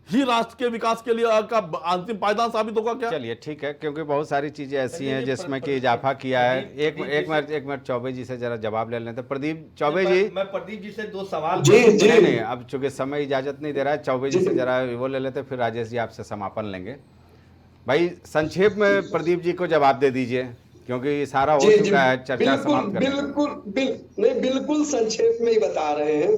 ही राष्ट्र के विकास के लिए का अंतिम पायदान साबित होगा क्या? चलिए ठीक है, क्योंकि बहुत सारी चीजें ऐसी हैं जिसमें कि इजाफा किया है। एक मिनट चौबे जी से जरा जवाब ले लेते हैं। प्रदीप चौबे जी, मैं प्रदीप जी से 2 सवाल नहीं, अब चूंकि समय इजाजत नहीं दे रहा है, चौबे जी से जरा वो ले लेते, फिर राजेश जी आपसे समापन लेंगे। भाई संक्षेप में प्रदीप जी को जवाब दे दीजिए, क्योंकि सारा हो चुका है, चर्चा समाप्त करें। बिल्कुल संक्षेप में ही बता रहे हैं।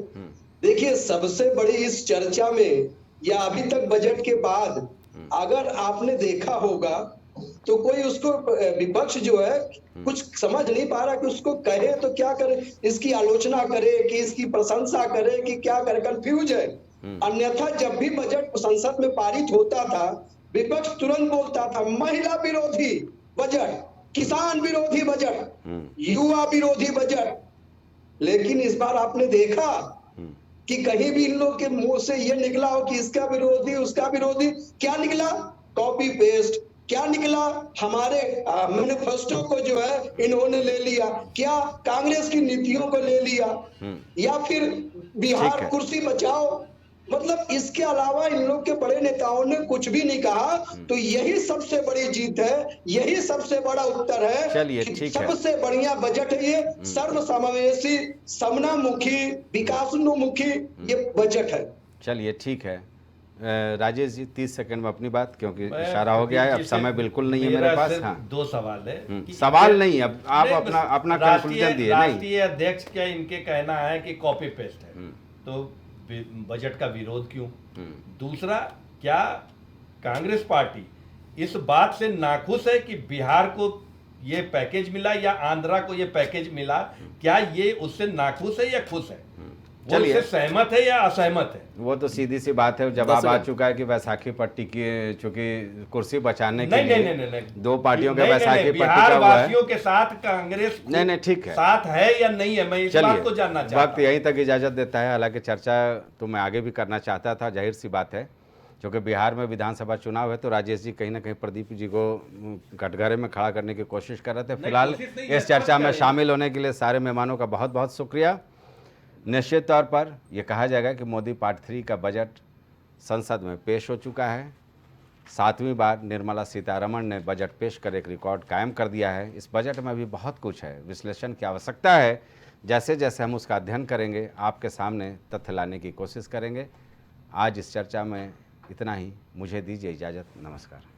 देखिए, सबसे बड़ी इस चर्चा में या अभी तक बजट के बाद अगर आपने देखा होगा तो कोई उसको विपक्ष जो है कुछ समझ नहीं पा रहा कि उसको कहे तो क्या करे, इसकी आलोचना करे कि इसकी प्रशंसा करे कि क्या करे, कंफ्यूज है। अन्यथा जब भी बजट संसद में पारित होता था विपक्ष तुरंत बोलता था महिला विरोधी बजट, किसान विरोधी बजट, युवा विरोधी बजट। लेकिन इस बार आपने देखा कि कहीं भी इन लोग के मुंह से ये निकला हो कि इसका विरोधी उसका विरोधी? क्या निकला? Copy paste. क्या निकला? हमारे मैनिफेस्टो को जो है इन्होंने ले लिया, क्या कांग्रेस की नीतियों को ले लिया, या फिर बिहार कुर्सी बचाओ। मतलब इसके अलावा इन लोग के बड़े नेताओं ने कुछ भी नहीं कहा। तो यही सबसे बड़ी जीत है, यही सबसे बड़ा उत्तर है। चलिए सबसे बढ़िया बजट है ये, सर्वसमावेशी, समतामुखी, विकासोन्मुखी ये बजट है। चलिए ठीक है राजेश जी, 30 सेकंड में अपनी बात, क्योंकि इशारा हो गया है, अब समय बिल्कुल नहीं है मेरे पास। हाँ, 2 सवाल है। सवाल नहीं, अब आप अपना कंक्लूजन दिए। राष्ट्रीय अध्यक्ष का इनके कहना है कि कॉपी पेस्ट है, तो बजट का विरोध क्यों? दूसरा, क्या कांग्रेस पार्टी इस बात से नाखुश है कि बिहार को ये पैकेज मिला या आंध्रा को ये पैकेज मिला? क्या ये उससे नाखुश है या खुश है? वो इससे सहमत है या असहमत है? वो तो सीधी सी बात है, जवाब आ चुका है कि वैसाखी पट्टी की चूंकि कुर्सी बचाने के लिए नहीं, 2 पार्टियों के वैसाखी पट्टी का हुआ है। वासियों के साथ कांग्रेस नहीं ठीक है, साथ है या नहीं है, मैं इस बात को जानना चाहता हूं। वक्त यहीं तक इजाजत देता है, हालांकि चर्चा तो मैं आगे भी करना चाहता था, जाहिर सी बात है। क्योंकि बिहार में विधानसभा चुनाव है तो राजेश जी कहीं ना कहीं प्रदीप जी को कटघरे में खड़ा करने की कोशिश कर रहे थे। फिलहाल इस चर्चा में शामिल होने के लिए सारे मेहमानों का बहुत बहुत शुक्रिया। निश्चित तौर पर यह कहा जाएगा कि मोदी पार्ट 3 का बजट संसद में पेश हो चुका है। 7वीं बार निर्मला सीतारमण ने बजट पेश कर एक रिकॉर्ड कायम कर दिया है। इस बजट में भी बहुत कुछ है, विश्लेषण की आवश्यकता है। जैसे जैसे हम उसका अध्ययन करेंगे आपके सामने तथ्य लाने की कोशिश करेंगे। आज इस चर्चा में इतना ही। मुझे दीजिए इजाज़त। नमस्कार।